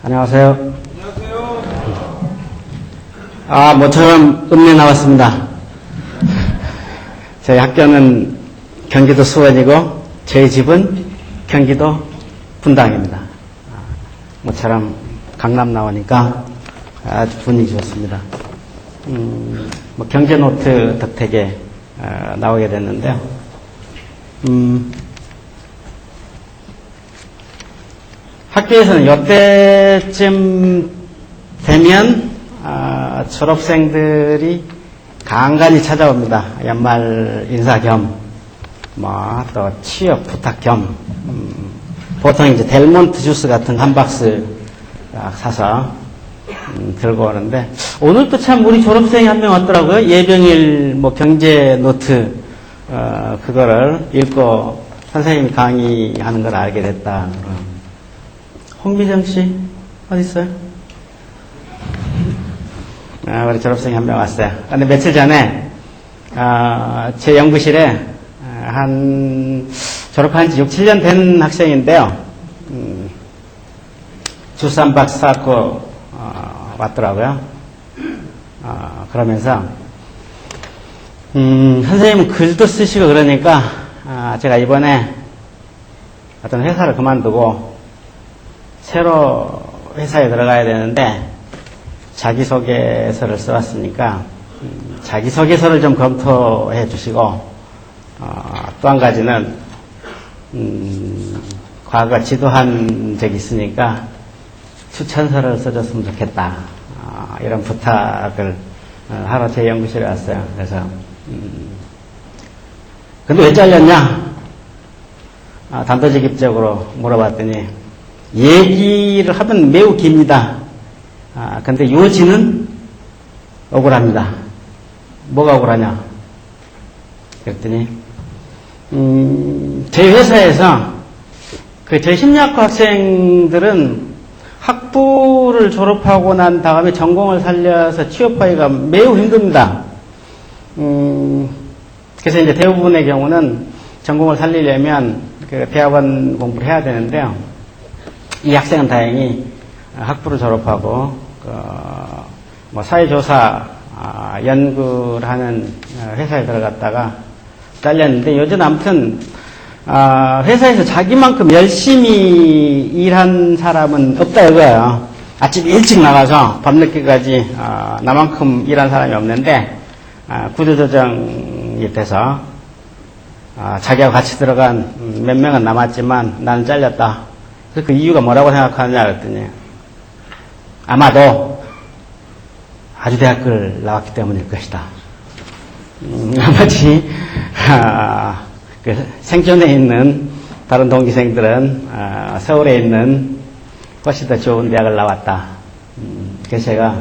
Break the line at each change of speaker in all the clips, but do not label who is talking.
안녕하세요. 모처럼 읍내 나왔습니다. 저희 학교는 경기도 수원이고 저희 집은 경기도 분당입니다. 모처럼 강남 나오니까 아주 분위기 좋습니다. 경제노트 덕택에 나오게 됐는데요. 학교에서는 이때쯤 되면 졸업생들이 간간히 찾아옵니다. 연말 인사 겸, 또 취업 부탁 겸, 보통 이제 델몬트 주스 같은 한 박스 사서 들고 오는데, 오늘도 참 우리 졸업생이 한 명 왔더라고요. 예병일 경제 노트, 그거를 읽고 선생님이 강의하는 걸 알게 됐다. 홍미정 씨, 어디 있어요? 우리 졸업생이 한 명 왔어요. 근데 며칠 전에, 제 연구실에, 졸업한 지 6, 7년 된 학생인데요. 주스 한 박스 사고, 왔더라고요. 그러면서, 선생님은 글도 쓰시고 그러니까, 제가 이번에 어떤 회사를 그만두고, 새로 회사에 들어가야 되는데, 자기소개서를 써왔으니까 자기소개서를 좀 검토해 주시고, 또 한 가지는 과거 지도한 적이 있으니까 추천서를 써줬으면 좋겠다, 이런 부탁을 하러 제 연구실에 왔어요. 그래서 근데 왜 잘렸냐, 단도직입적으로 물어봤더니 얘기를 하면 매우 깁니다. 근데 요지는 억울합니다. 뭐가 억울하냐? 그랬더니, 저희 회사에서, 저희 심리학과 학생들은 학부를 졸업하고 난 다음에 전공을 살려서 취업하기가 매우 힘듭니다. 그래서 이제 대부분의 경우는 전공을 살리려면 대학원 공부를 해야 되는데요. 이 학생은 다행히 학부를 졸업하고 사회조사 연구를 하는 회사에 들어갔다가 잘렸는데, 요즘 아무튼 회사에서 자기만큼 열심히 일한 사람은 없다 이거예요. 아침 일찍 나가서 밤늦게까지 나만큼 일한 사람이 없는데, 구조조정이 돼서 자기와 같이 들어간 몇 명은 남았지만 나는 잘렸다. 그래서 그 이유가 뭐라고 생각하느냐 그랬더니, 아마도 아주대학교를 나왔기 때문일 것이다. 나머지 생존에 있는 다른 동기생들은 서울에 있는 훨씬 더 좋은 대학을 나왔다. 그래서 제가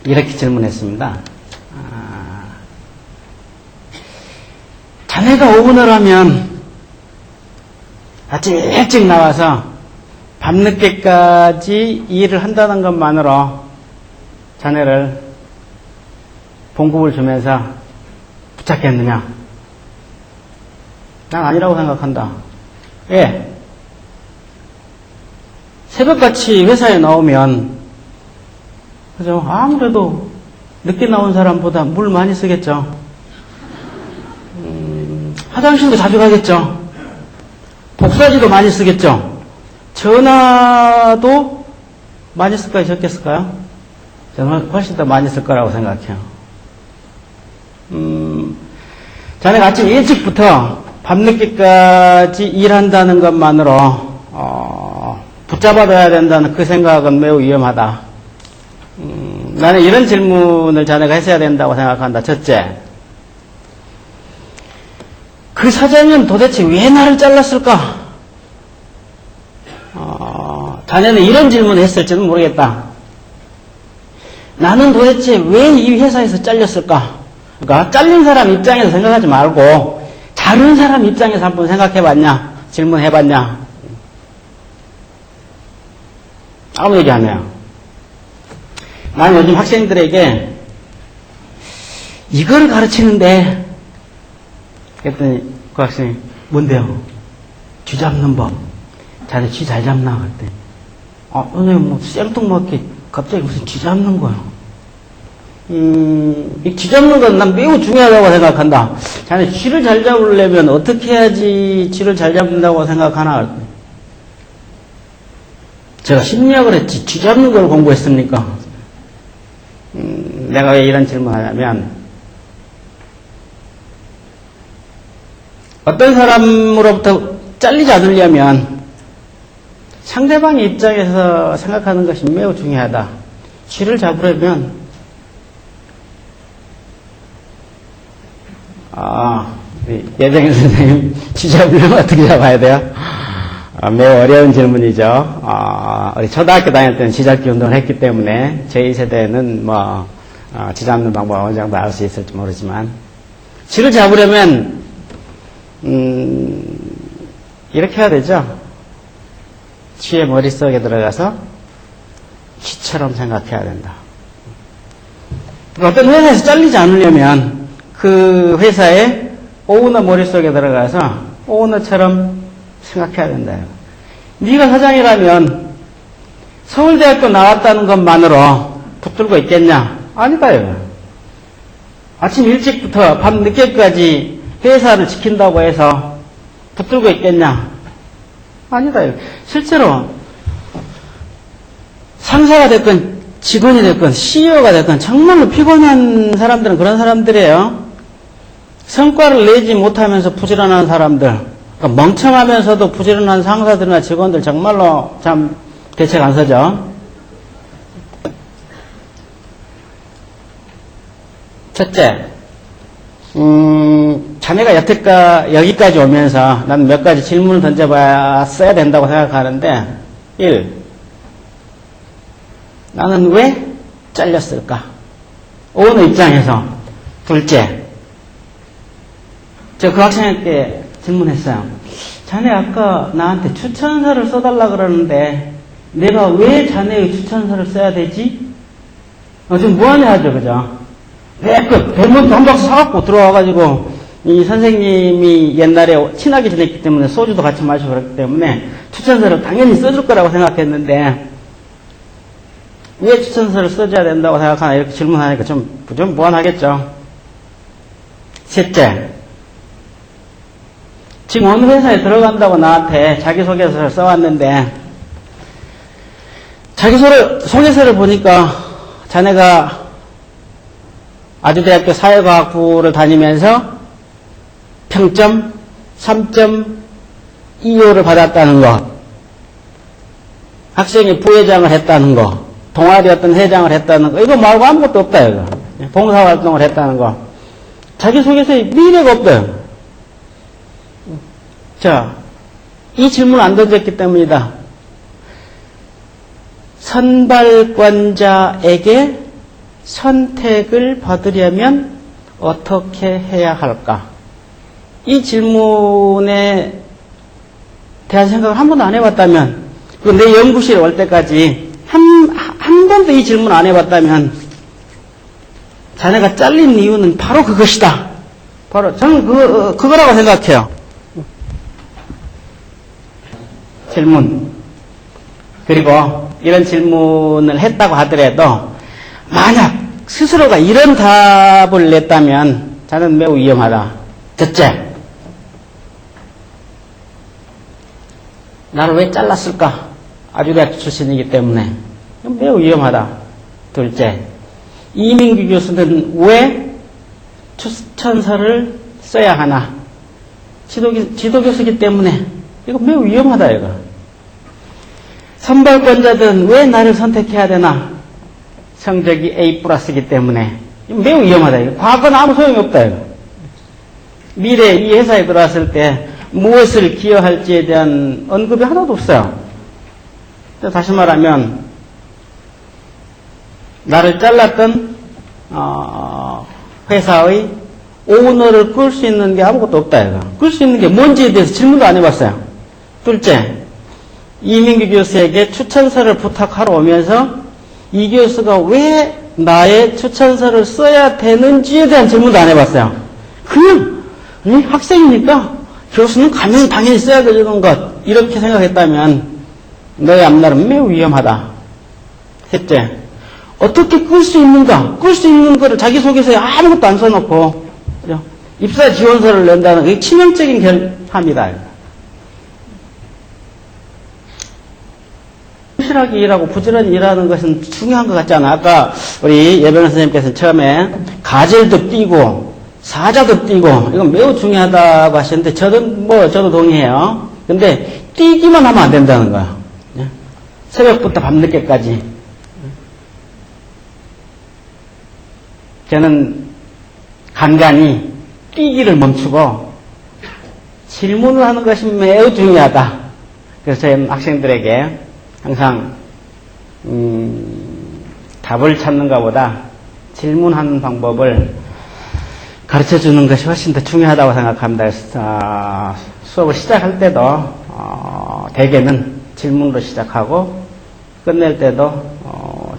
이렇게 질문했습니다. 자네가 오분을 하면 아침 일찍 나와서 밤늦게까지 일을 한다는 것만으로 자네를 봉급을 주면서 붙잡겠느냐? 난 아니라고 생각한다. 예. 새벽같이 회사에 나오면, 그죠? 아무래도 늦게 나온 사람보다 물 많이 쓰겠죠. 화장실도 자주 가겠죠. 복사지도 많이 쓰겠죠. 전화도 많이 쓸까요? 적게 쓸까요? 저는 훨씬 더 많이 쓸 거라고 생각해요. 자네가 아침 일찍부터 밤늦게까지 일한다는 것만으로 붙잡아둬야 된다는 그 생각은 매우 위험하다. 나는 이런 질문을 자네가 했어야 된다고 생각한다. 첫째, 그 사장은 도대체 왜 나를 잘랐을까? 자네는 이런 질문을 했을지는 모르겠다. 나는 도대체 왜 이 회사에서 잘렸을까? 그러니까 잘린 사람 입장에서 생각하지 말고 다른 사람 입장에서 한번 생각해봤냐? 질문해봤냐? 아무 얘기 안 해요. 나는 요즘 학생들에게 이걸 가르치는데, 그랬더니 그 학생이 뭔데요? 쥐 잡는 법. 자네 쥐 잘 잡나? 그랬더니 선생님, 뭐, 생뚱맞게 갑자기 무슨 쥐 잡는 거야. 이 쥐 잡는 건 난 매우 중요하다고 생각한다. 자네 쥐를 잘 잡으려면 어떻게 해야지 쥐를 잘 잡는다고 생각하나? 제가 심리학을 했지, 쥐 잡는 걸 공부했습니까? 내가 왜 이런 질문을 하냐면, 어떤 사람으로부터 잘리지 않으려면 상대방의 입장에서 생각하는 것이 매우 중요하다. 쥐를 잡으려면, 예정인 선생님, 쥐 잡으려면 어떻게 잡아야 돼요? 매우 어려운 질문이죠. 우리 초등학교 다닐 때는 쥐 잡기 운동을 했기 때문에 저희 세대는 쥐 잡는 방법 어느 정도 알 수 있을지 모르지만, 쥐를 잡으려면 이렇게 해야 되죠. 쥐의 머릿속에 들어가서 쥐처럼 생각해야 된다. 어떤 회사에서 잘리지 않으려면 그 회사의 오너 머릿속에 들어가서 오너처럼 생각해야 된다. 네가 사장이라면 서울대학교 나왔다는 것만으로 붙들고 있겠냐? 아니다. 이거. 아침 일찍부터 밤 늦게까지 회사를 지킨다고 해서 붙들고 있겠냐? 아니다. 이거. 실제로 상사가 됐건 직원이 됐건 CEO가 됐건 정말로 피곤한 사람들은 그런 사람들이에요. 성과를 내지 못하면서 부지런한 사람들, 그러니까 멍청하면서도 부지런한 상사들이나 직원들 정말로 참 대책 안 서죠. 첫째, 자네가 여기까지 오면서 난 몇 가지 질문을 던져봐야 된다고 생각하는데, 1. 나는 왜 잘렸을까? 오너 입장에서. 둘째, 저 그 학생한테 질문했어요. 자네 아까 나한테 추천서를 써달라 그러는데 내가 왜 자네의 추천서를 써야 되지? 좀 무안해 하죠, 그죠? 왜 그 벨몬트 한 박스 사갖고 들어와가지고 이 선생님이 옛날에 친하게 지냈기 때문에 소주도 같이 마시고 그랬기 때문에 추천서를 당연히 써줄 거라고 생각했는데 왜 추천서를 써줘야 된다고 생각하나 이렇게 질문하니까 좀 무안하겠죠. 셋째, 지금 어느 회사에 들어간다고 나한테 자기소개서를 써왔는데 자기소개서를 보니까 자네가 아주대학교 사회과학부를 다니면서 평점 3.25를 받았다는 것, 학생이 부회장을 했다는 것, 동아리 어떤 회장을 했다는 거, 이거 말고 아무것도 없다, 이거. 봉사활동을 했다는 거. 자기소개서에 미래가 없어요. 자, 이 질문 안 던졌기 때문이다. 선발권자에게 선택을 받으려면 어떻게 해야 할까? 이 질문에 대한 생각을 한 번도 안 해봤다면, 그리고 내 연구실에 올 때까지 한 번도 이 질문 안 해봤다면, 자네가 잘린 이유는 바로 그것이다. 바로, 저는 그거라고 생각해요. 질문. 그리고 이런 질문을 했다고 하더라도 만약 스스로가 이런 답을 냈다면 저는 매우 위험하다. 첫째, 나를 왜 잘랐을까? 아주대학교 출신이기 때문에 매우 위험하다. 둘째, 이민규 교수는 왜 추천서를 써야 하나? 지도교수이기 때문에 이거 매우 위험하다, 이거. 선발권자들은 왜 나를 선택해야 되나? 성적이 A+이기 때문에. 이거 매우 위험하다, 이거. 과거는 아무 소용이 없다, 이거. 미래에 이 회사에 들어왔을 때 무엇을 기여할지에 대한 언급이 하나도 없어요. 다시 말하면, 나를 잘랐던, 회사의 오너를 끌 수 있는 게 아무것도 없다, 이거. 끌 수 있는 게 뭔지에 대해서 질문도 안 해봤어요. 둘째, 이민규 교수에게 추천서를 부탁하러 오면서 이 교수가 왜 나의 추천서를 써야 되는지에 대한 질문도 안 해봤어요. 그냥 학생이니까 교수는 가면 당연히 써야 되는 것, 이렇게 생각했다면 너의 앞날은 매우 위험하다. 셋째, 어떻게 끌 수 있는가? 끌 수 있는 거를 자기소개서에 아무것도 안 써놓고, 그죠? 입사 지원서를 낸다는 게 치명적인 결함이다. 부실하게 일하고 부지런히 일하는 것은 중요한 것 같지 않아? 아까 우리 예변 선생님께서는 처음에 가젤도 띄고 사자도 띄고 이건 매우 중요하다고 하셨는데 저도 동의해요. 근데 띄기만 하면 안 된다는 거야. 새벽부터 밤늦게까지. 저는 간간히 뛰기를 멈추고 질문을 하는 것이 매우 중요하다. 그래서 저희 학생들에게 항상 답을 찾는 것보다 질문하는 방법을 가르쳐주는 것이 훨씬 더 중요하다고 생각합니다. 그래서 수업을 시작할 때도 대개는 질문으로 시작하고 끝낼 때도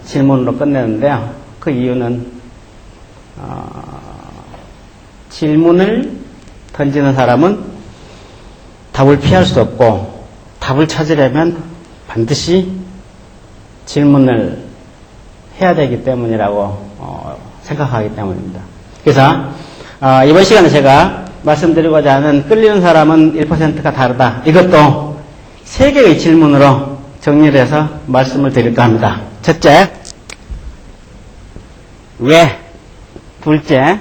질문으로 끝내는데요. 그 이유는 질문을 던지는 사람은 답을 피할 수 없고 답을 찾으려면 반드시 질문을 해야 되기 때문이라고 생각하기 때문입니다. 그래서 이번 시간에 제가 말씀드리고자 하는 끌리는 사람은 1%가 다르다. 이것도 3개의 질문으로 정리를 해서 말씀을 드릴까 합니다. 첫째, 왜? 둘째,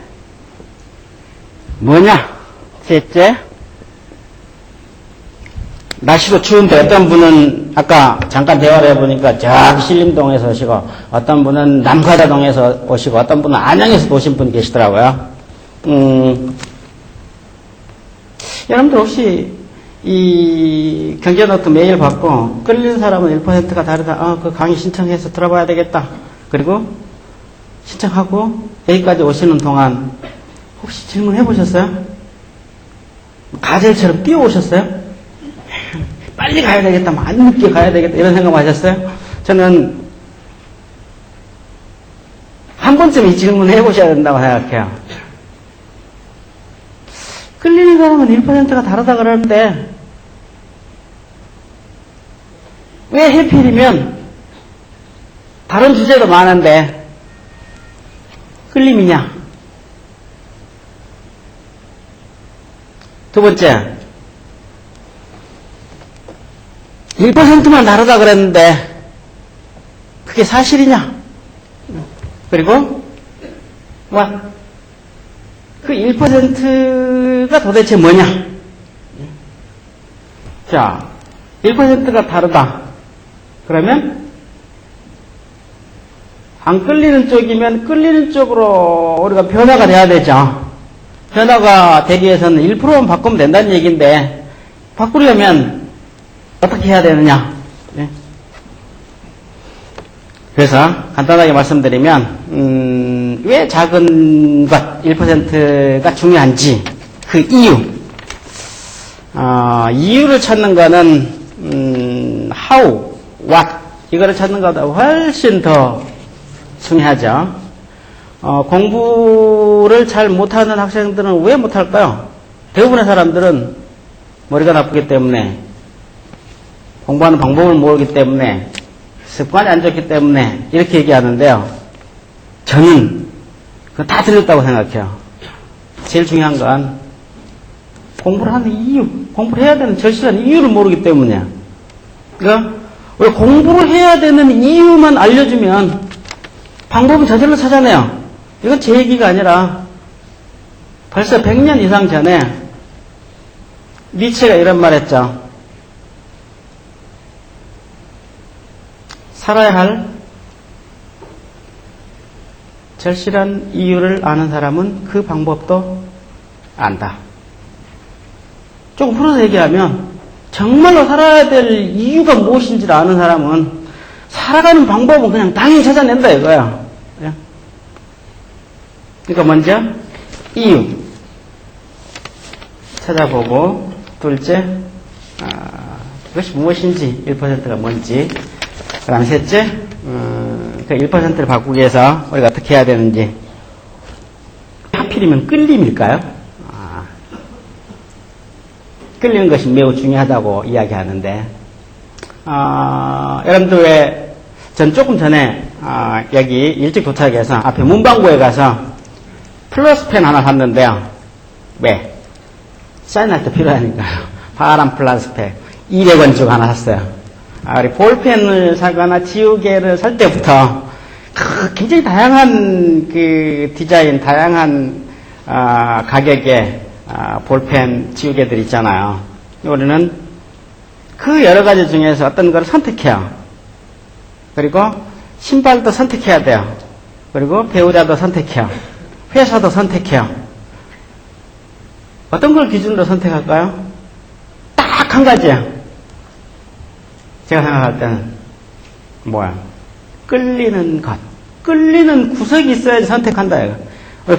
뭐냐? 셋째, 날씨도 추운데 어떤 분은 아까 잠깐 대화를 해보니까 저기 신림동에서 오시고 어떤 분은 남가다동에서 오시고 어떤 분은 안양에서 오신 분이 계시더라고요. 여러분들 혹시 이 경제노트 메일 받고 끌리는 사람은 1%가 다르다. 그 강의 신청해서 들어봐야 되겠다. 그리고 신청하고 여기까지 오시는 동안 혹시 질문해 보셨어요? 가젤처럼 뛰어오셨어요? 빨리 가야 되겠다, 안 늦게 가야 되겠다, 이런 생각 하셨어요? 저는 한 번쯤 이 질문을 해보셔야 된다고 생각해요. 끌리는 사람은 1%가 다르다 그러는데, 왜 해필이면 다른 주제도 많은데, 끌림이냐? 두 번째, 1%만 다르다 그랬는데 그게 사실이냐? 그리고 그 1%가 도대체 뭐냐? 자, 1%가 다르다. 그러면 안 끌리는 쪽이면 끌리는 쪽으로 우리가 변화가 돼야 되죠. 변화가 되기 위해서는 1%만 바꾸면 된다는 얘기인데 바꾸려면 어떻게 해야 되느냐? 네. 그래서 간단하게 말씀드리면 왜 작은 것 1%가 중요한지 그 이유를 찾는 거는 how, what 이거를 찾는 것보다 훨씬 더 중요하죠. 공부를 잘 못하는 학생들은 왜 못할까요? 대부분의 사람들은 머리가 나쁘기 때문에 공부하는 방법을 모르기 때문에 습관이 안 좋기 때문에 이렇게 얘기하는데요. 저는 그거 다 틀렸다고 생각해요. 제일 중요한 건 공부를 하는 이유, 공부를 해야 되는 절실한 이유를 모르기 때문이야. 그러니까 왜 공부를 해야 되는 이유만 알려주면 방법은 저절로 찾아내요. 이건 제 얘기가 아니라 벌써 100년 이상 전에 니체가 이런 말 했죠. 살아야 할 절실한 이유를 아는 사람은 그 방법도 안다. 조금 풀어서 얘기하면 정말로 살아야 될 이유가 무엇인지를 아는 사람은 살아가는 방법은 그냥 당연히 찾아낸다 이거야. 그러니까 먼저 이유 찾아보고, 둘째 그것이 무엇인지 1%가 뭔지, 그 다음 셋째 그 1%를 바꾸기 위해서 우리가 어떻게 해야 되는지. 하필이면 끌림일까요? 끌리는 것이 매우 중요하다고 이야기하는데 여러분들 왜, 전 조금 전에, 여기 일찍 도착해서 앞에 문방구에 가서 플러스펜 하나 샀는데요. 왜? 사인할 때 필요하니까요. 파란 플라스펜. 200원 주고 하나 샀어요. 우리 볼펜을 사거나 지우개를 살 때부터 굉장히 다양한 그 디자인, 다양한 가격의 볼펜, 지우개들 있잖아요. 우리는 그 여러 가지 중에서 어떤 걸 선택해요. 그리고 신발도 선택해야 돼요. 그리고 배우자도 선택해요. 회사도 선택해요. 어떤 걸 기준으로 선택할까요? 딱 한 가지예요. 제가 생각할 때는 뭐야? 끌리는 것. 끌리는 구석이 있어야지 선택한다 이거.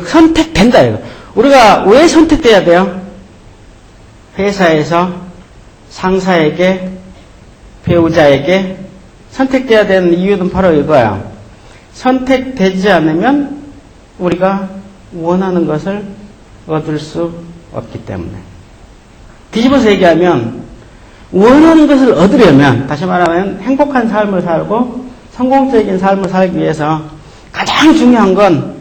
선택된다 이거. 우리가 왜 선택돼야 돼요? 회사에서 상사에게, 배우자에게 선택돼야 되는 이유는 바로 이거예요. 선택되지 않으면 우리가 원하는 것을 얻을 수 없기 때문에. 뒤집어서 얘기하면 원하는 것을 얻으려면, 다시 말하면 행복한 삶을 살고 성공적인 삶을 살기 위해서 가장 중요한 건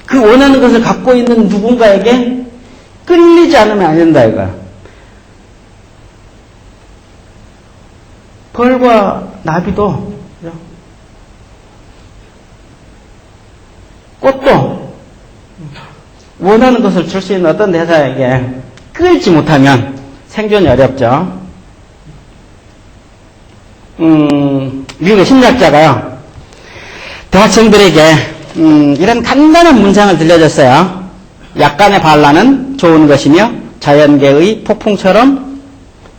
그 원하는 것을 갖고 있는 누군가에게 끌리지 않으면 안 된다 이거야. 벌과 나비도, 꽃도 원하는 것을 줄 수 있는 어떤 대상에게 끌지 못하면 생존이 어렵죠. 미국의 심리학자가요, 대학생들에게 이런 간단한 문장을 들려줬어요. 약간의 반란은 좋은 것이며 자연계의 폭풍처럼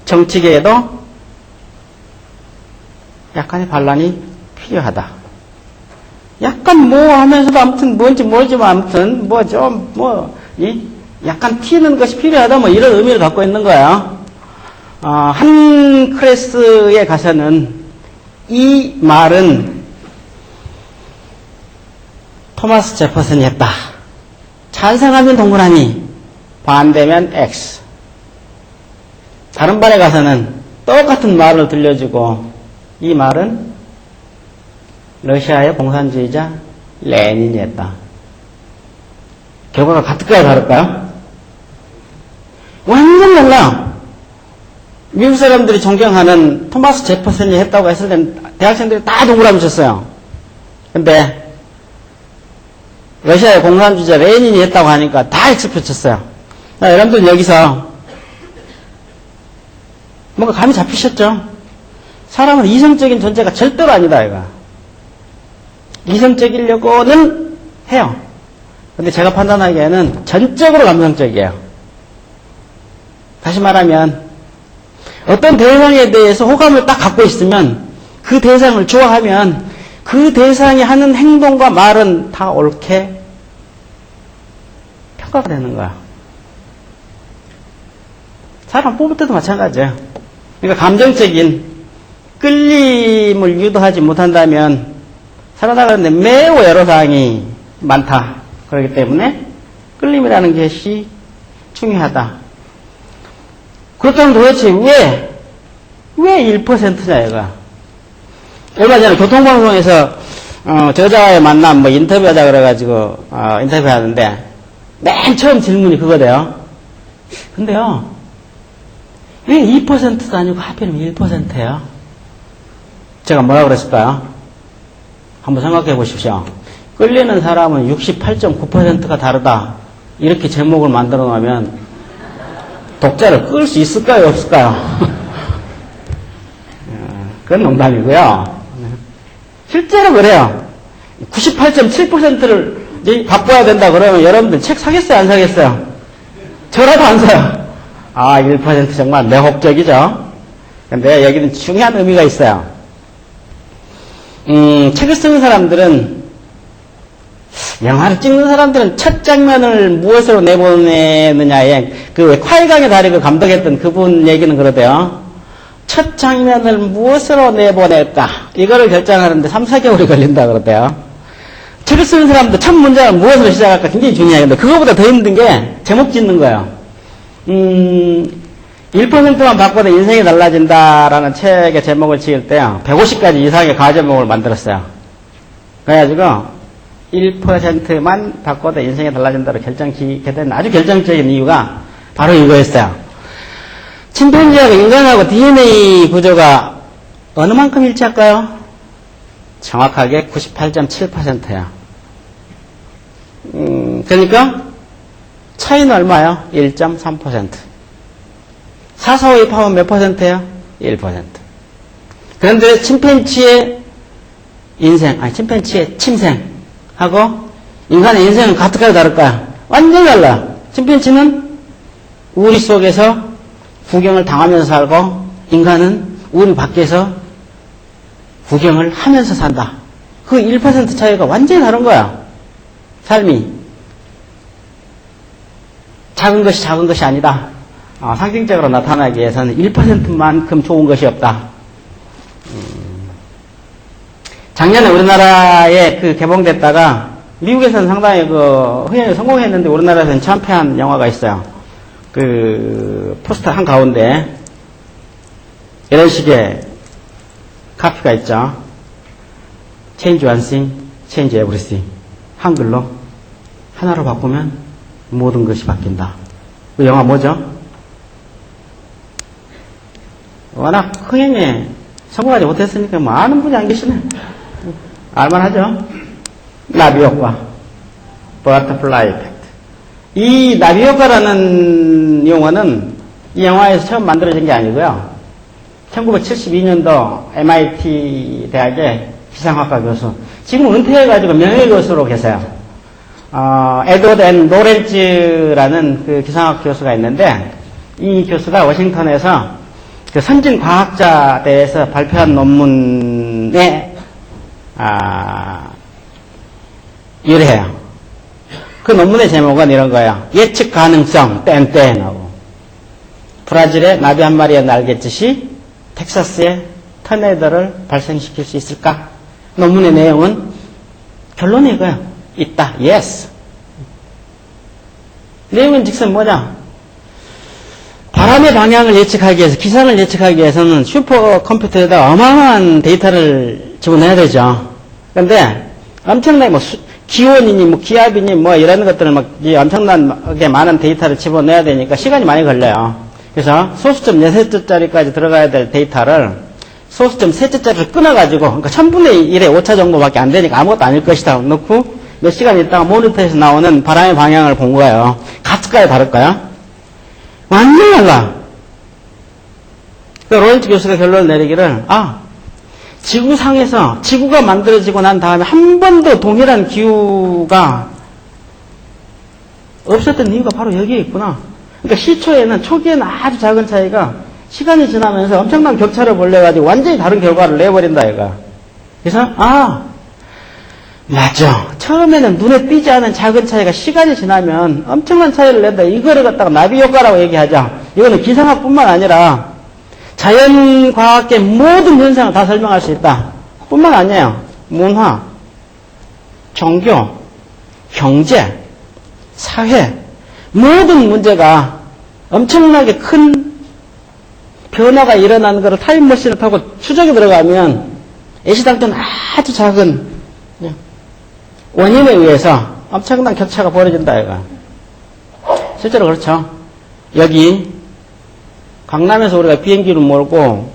정치계에도 약간의 반란이 필요하다. 약간 뭐 하면서도 아무튼 뭔지 모르지만 아무튼 뭐 좀 약간 튀는 것이 필요하다 뭐 이런 의미를 갖고 있는 거예요. 한 클래스에 가서는 이 말은 토마스 제퍼슨이 했다. 찬성하면 동그라미, 반대면 X. 다른 반에 가서는 똑같은 말을 들려주고 이 말은 러시아의 공산주의자 레닌이 했다. 결과가 같을까요, 다를까요? 완전 달라요. 미국 사람들이 존경하는 토마스 제퍼슨이 했다고 했을 땐 대학생들이 다 동그라미 쳤어요. 근데 러시아의 공산주의자 레닌이 했다고 하니까 다 X표 쳤어요. 여러분들 여기서 뭔가 감이 잡히셨죠? 사람은 이성적인 존재가 절대로 아니다 이거. 이성적이려고는 해요. 근데 제가 판단하기에는 전적으로 감성적이에요. 다시 말하면 어떤 대상에 대해서 호감을 딱 갖고 있으면 그 대상을 좋아하면 그 대상이 하는 행동과 말은 다 옳게 평가가 되는 거야. 사람 뽑을 때도 마찬가지예요. 그러니까 감정적인 끌림을 유도하지 못한다면 살아나가는데 매우 애로사항이 많다. 그렇기 때문에 끌림이라는 것이 중요하다. 그렇다면 도대체 왜 1%냐 이거야. 얼마 전에 교통방송에서 저자와의 만남 뭐 인터뷰하자 그래가지고 인터뷰하는데 맨 처음 질문이 그거래요. 근데요, 왜 2%도 아니고 하필이면 1%예요? 제가 뭐라 그랬을까요? 한번 생각해 보십시오. 끌리는 사람은 68.9%가 다르다. 이렇게 제목을 만들어 놓으면 독자를 끌 수 있을까요, 없을까요? 그건 농담이고요. 실제로 그래요. 98.7%를 바꿔야 된다 그러면 여러분들 책 사겠어요, 안 사겠어요? 저라도 안 사요. 1% 정말 매혹적이죠. 근데 여기는 중요한 의미가 있어요. 책을 쓰는 사람들은, 영화를 찍는 사람들은 첫 장면을 무엇으로 내보내느냐에, 콰이강의 달이 감독했던 그분 얘기는 그러대요. 첫 장면을 무엇으로 내보낼까? 이거를 결정하는데 3, 4개월이 걸린다 그러대요. 책을 쓰는 사람도 첫 문장을 무엇으로 시작할까 굉장히 중요해요. 근데 그거보다 더 힘든 게 제목 짓는 거예요. 1%만 바꿔도 인생이 달라진다라는 책의 제목을 지을 때요, 150가지 이상의 과제목을 만들었어요. 그래가지고, 1%만 바꿔도 인생이 달라진다로 결정짓게 된 아주 결정적인 이유가 바로 이거였어요. 침팬지하고 인간하고 DNA 구조가 어느 만큼 일치할까요? 정확하게 98.7%야. 그러니까, 차이는 얼마요? 1.3%. 4, 4, 5 입하면 몇 %예요? 1%. 그런데 침팬지의 인생, 아니 침팬지의 침생하고 인간의 인생은 가뜩하게 다를까요? 완전히 달라. 침팬지는 우리 속에서 구경을 당하면서 살고 인간은 우리 밖에서 구경을 하면서 산다. 그 1% 차이가 완전히 다른 거야. 삶이. 작은 것이 아니다. 상징적으로 나타나기 위해서는 1%만큼 좋은 것이 없다. 작년에 우리나라에 개봉됐다가 미국에서는 상당히 흥행에 성공했는데 우리나라에서는 참패한 영화가 있어요. 포스터 한가운데 이런 식의 카피가 있죠. Change one thing, change everything. 한글로 하나로 바꾸면 모든 것이 바뀐다. 그 영화 뭐죠? 워낙 흥행에 성공하지 못했으니까 많은 분이 안 계시네. 알만하죠? 나비 효과, 버터플라이 이펙트. 이 나비 효과라는 용어는 이 영화에서 처음 만들어진 게 아니고요. 1972년도 MIT 대학의 기상학과 교수, 지금 은퇴해가지고 명예교수로 계세요. 에드워드 앤 노렌즈라는 기상학 교수가 있는데, 이 교수가 워싱턴에서 선진 과학자 대회에서 발표한 논문에 유래해요. 그 논문의 제목은 이런 거예요. 예측 가능성 땡땡하고, 브라질의 나비 한 마리의 날갯짓이 텍사스의 터네이도를 발생시킬 수 있을까? 논문의 내용은 결론이 이거예요. 있다. Yes. 내용은 즉슨 뭐냐? 바람의 방향을 예측하기 위해서, 기상을 예측하기 위해서는 슈퍼컴퓨터에다 어마어마한 데이터를 집어넣어야 되죠. 그런데 엄청나게 기온이니 기압이니 이런 것들을 엄청나게 많은 데이터를 집어넣어야 되니까 시간이 많이 걸려요. 그래서 소수점 4세트짜리까지 들어가야 될 데이터를 소수점 3세트짜리를 끊어가지고, 그러니까 1000분의 1의 오차 정도밖에 안 되니까 아무것도 아닐 것이다 넣고 몇 시간 있다가 모니터에서 나오는 바람의 방향을 본 거예요. 같을까요? 다를까요? 완전히 달라. 로렌츠 교수가 결론을 내리기를, 지구상에서, 지구가 만들어지고 난 다음에 한 번도 동일한 기후가 없었던 이유가 바로 여기에 있구나. 그러니까 시초에는, 초기에는 아주 작은 차이가 시간이 지나면서 엄청난 격차를 벌려가지고 완전히 다른 결과를 내버린다, 얘가. 그래서, 맞죠. 처음에는 눈에 띄지 않은 작은 차이가 시간이 지나면 엄청난 차이를 낸다. 이거를 갖다가 나비 효과라고 얘기하죠. 이거는 기상학뿐만 아니라 자연과학의 모든 현상을 다 설명할 수 있다. 뿐만 아니에요. 문화, 종교, 경제, 사회, 모든 문제가 엄청나게 큰 변화가 일어나는 것을 타임머신을 타고 추적에 들어가면 애시당초는 아주 작은 원인에 의해서 엄청난 격차가 벌어진다, 이거. 실제로 그렇죠. 여기, 강남에서 우리가 비행기를 몰고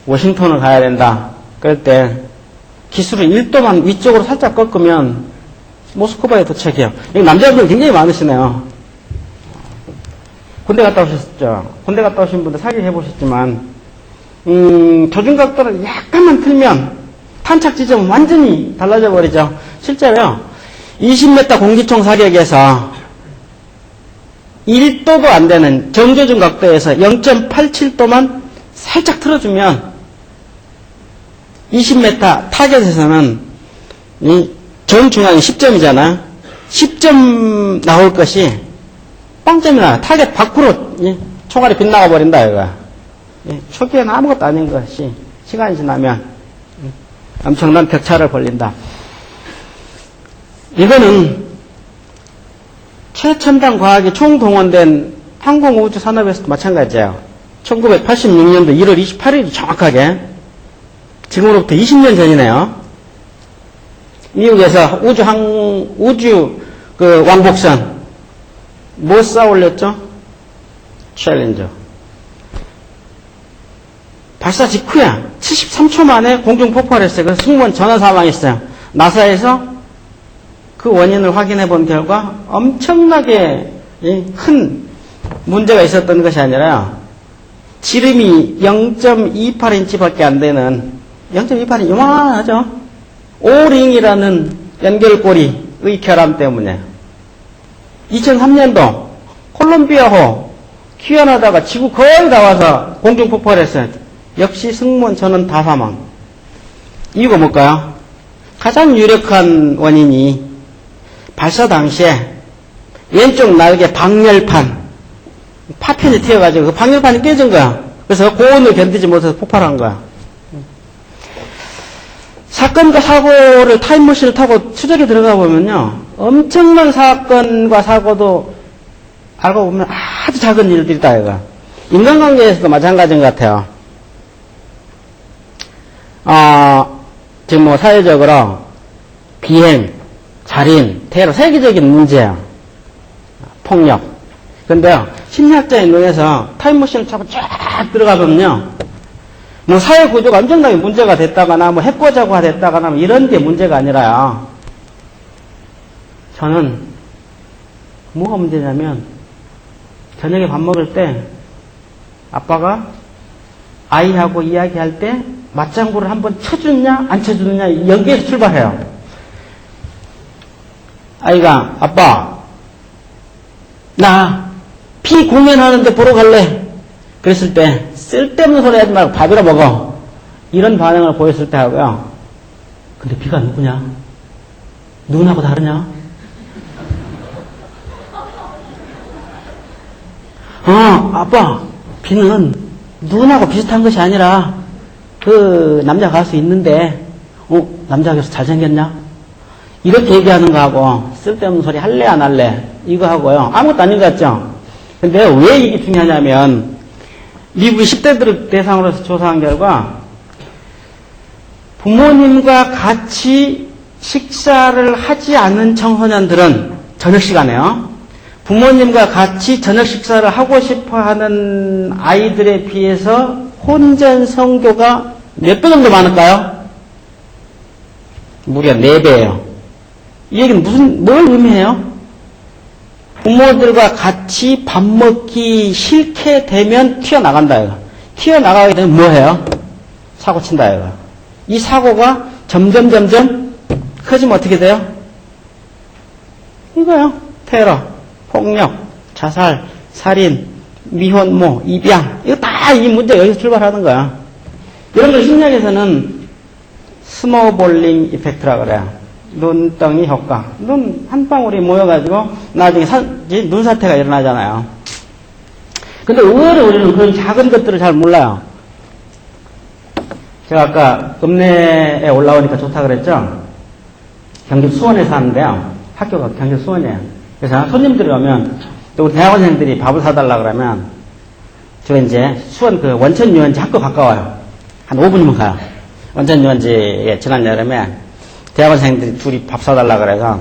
워싱턴을 가야 된다. 그럴 때, 기술을 1도만 위쪽으로 살짝 꺾으면 모스크바에 도착해요. 여기 남자분들 굉장히 많으시네요. 군대 갔다 오셨죠? 군대 갔다 오신 분들 사기 해보셨지만, 조준각도를 약간만 틀면 탄착 지점은 완전히 달라져 버리죠. 실제로요, 20m 공기총 사격에서 1도도 안 되는 정조준 각도에서 0.87도만 살짝 틀어주면 20m 타겟에서는 이 정중앙이 10점이잖아. 10점 나올 것이 0점이 나와. 타겟 밖으로 총알이 빗나가 버린다, 이거. 초기에는 아무것도 아닌 것이 시간이 지나면 엄청난 격차를 벌린다. 이거는 최첨단 과학이 총동원된 항공우주 산업에서도 마찬가지예요. 1986년도 1월 28일 정확하게, 지금으로부터 20년 전이네요. 미국에서 우주 왕복선, 뭐 쌓아 올렸죠? 챌린저. 발사 직후에 73초 만에 공중 폭발했어요. 그래서 승무원 전원 사망했어요. 나사에서 그 원인을 확인해 본 결과 엄청나게 큰 문제가 있었던 것이 아니라 지름이 0.28인치 밖에 안 되는, 0.28인치 요만하죠? 오링이라는 연결고리의 결함 때문에 2003년도 콜롬비아호 귀환하다가 지구 거의 다 와서 공중 폭발했어요. 역시 승무원 전원 다 사망. 이유가 뭘까요? 가장 유력한 원인이 발사 당시에 왼쪽 날개 방열판, 파편이 튀어가지고 그 방열판이 깨진 거야. 그래서 고온을 견디지 못해서 폭발한 거야. 사건과 사고를 타임머신을 타고 추적에 들어가 보면요, 엄청난 사건과 사고도 알고 보면 아주 작은 일들이다, 이거. 인간관계에서도 마찬가지인 것 같아요. 지금 뭐 사회적으로 비행, 살인, 테러, 세계적인 문제야. 폭력. 근데요, 심리학자의 눈에서 타임머신을 타고 쫙 들어가 보면요, 뭐 사회 구조가 엄청나게 문제가 됐다거나 뭐 해코자가 됐다거나 뭐 이런 게 문제가 아니라요. 저는 뭐가 문제냐면 저녁에 밥 먹을 때 아빠가 아이하고 이야기할 때 맞장구를 한번 쳐주느냐 안 쳐주느냐 여기에서 출발해요. 아이가 아빠 나 비공연하는데 보러 갈래. 그랬을 때 쓸데없는 소리 하지 말고 밥이라 먹어. 이런 반응을 보였을 때 하고요. 근데 비가 누구냐? 누구하고 다르냐? 아빠, 비는 누구하고 비슷한 것이 아니라 그 남자 가수 있는데 남자 가수 잘생겼냐? 이렇게 얘기하는 거하고 쓸데없는 소리 할래 안 할래? 이거 하고요. 아무것도 아닌 것 같죠? 근데 왜 이게 중요하냐면 미국의 10대들을 대상으로 해서 조사한 결과 부모님과 같이 식사를 하지 않는 청소년들은 저녁 시간에요. 부모님과 같이 저녁 식사를 하고 싶어하는 아이들에 비해서 혼전 성교가 몇 배 정도 많을까요? 무려 4배예요. 이 얘기는 뭘 의미해요? 부모들과 같이 밥 먹기 싫게 되면 튀어나간다, 이거. 튀어나가게 되면 뭐 해요? 사고 친다, 이거. 이 사고가 점점 커지면 어떻게 돼요? 이거요. 테러, 폭력, 자살, 살인, 미혼모, 입양. 이거 다 이 문제 여기서 출발하는 거야. 이런 걸 심리학에서는 스노볼링 이펙트라고 그래요. 눈덩이 효과. 눈 한 방울이 모여가지고 나중에 눈사태가 일어나잖아요. 근데 의외로 우리는 그런 작은 것들을 잘 몰라요. 제가 아까 읍내에 올라오니까 좋다 그랬죠? 경기 수원에 사는데요. 학교가 경기 수원이에요. 그래서 손님들이 오면 또 우리 대학원생들이 밥을 사달라 그러면 저 이제 수원 그 원천 유원지 학교 가까워요. 한 5분이면 가요. 원천 유원지에 지난 여름에 대학원생들이 둘이 밥 사달라 그래서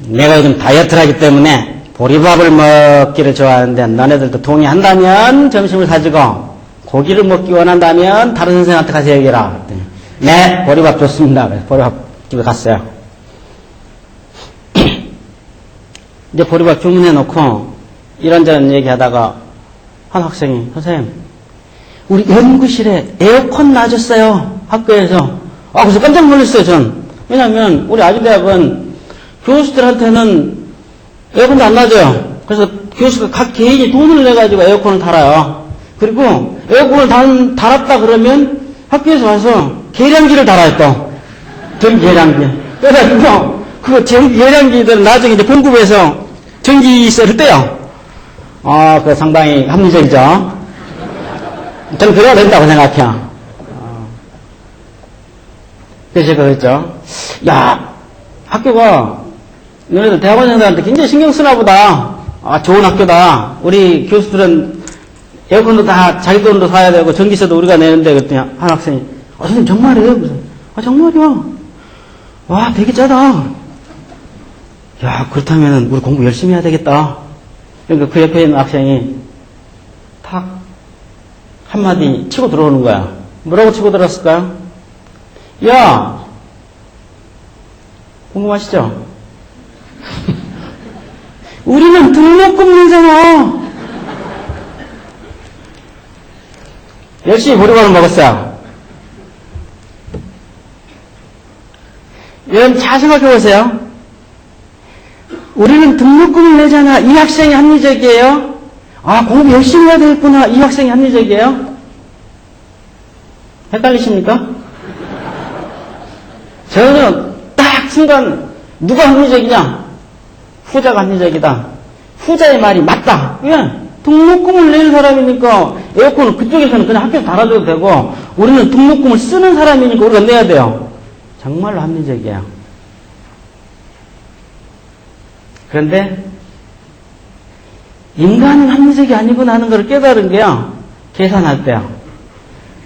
내가 요즘 다이어트를 하기 때문에 보리밥을 먹기를 좋아하는데 너네들도 동의한다면 점심을 사주고 고기를 먹기 원한다면 다른 선생한테 가서 얘기해라. 네, 보리밥 좋습니다. 그래서 보리밥 집에 갔어요. 이제 보리밥 주문해 놓고 이런저런 얘기하다가 한 학생이 선생님 우리 연구실에 에어컨 놔줬어요. 학교에서. 그래서 깜짝 놀랐어요, 전. 왜냐면, 우리 아주대학은 교수들한테는 에어컨도 안 놔줘요. 그래서 교수가 각 개인이 돈을 내가지고 에어컨을 달아요. 그리고 에어컨을 달았다 그러면 학교에서 와서 계량기를 달아요, 또. 전기 계량기. 그래가지고, 그 전기 계량기들 나중에 이제 본국에서 전기세를 떼요. 그 상당히 합리적이죠. 저는 그래야 된다고 생각해요. 그래서 제가 그랬죠. 야, 학교가 너네들 대학원생들한테 굉장히 신경 쓰나 보다. 아, 좋은 학교다. 우리 교수들은 에어컨도 다 자기 돈으로 사야 되고 전기세도 우리가 내는데 그랬더니 한 학생이 선생님 정말이에요? 그래서 정말이야. 와, 되게 짜다. 야, 그렇다면 우리 공부 열심히 해야 되겠다. 그러니까 그 옆에 있는 학생이 탁 한마디 치고 들어오는 거야. 뭐라고 치고 들어왔을까요? 야, 궁금하시죠? 우리는 등록금 내잖아. 열심히 보리밥을 먹었어요. 여러분 잘 생각해 보세요. 우리는 등록금을 내잖아. 이 학생이 합리적이에요? 아, 공부 열심히 해야 되겠구나. 이 학생이 합리적이에요? 헷갈리십니까? 저는 딱 순간 누가 합리적이냐? 후자가 합리적이다. 후자의 말이 맞다. 왜? 등록금을 내는 사람이니까 에어컨은 그쪽에서는 그냥 학교에서 달아줘도 되고 우리는 등록금을 쓰는 사람이니까 우리가 내야 돼요. 정말로 합리적이에요. 그런데 인간은 합리적이 아니구나 하는 걸 깨달은 게요. 계산할 때요.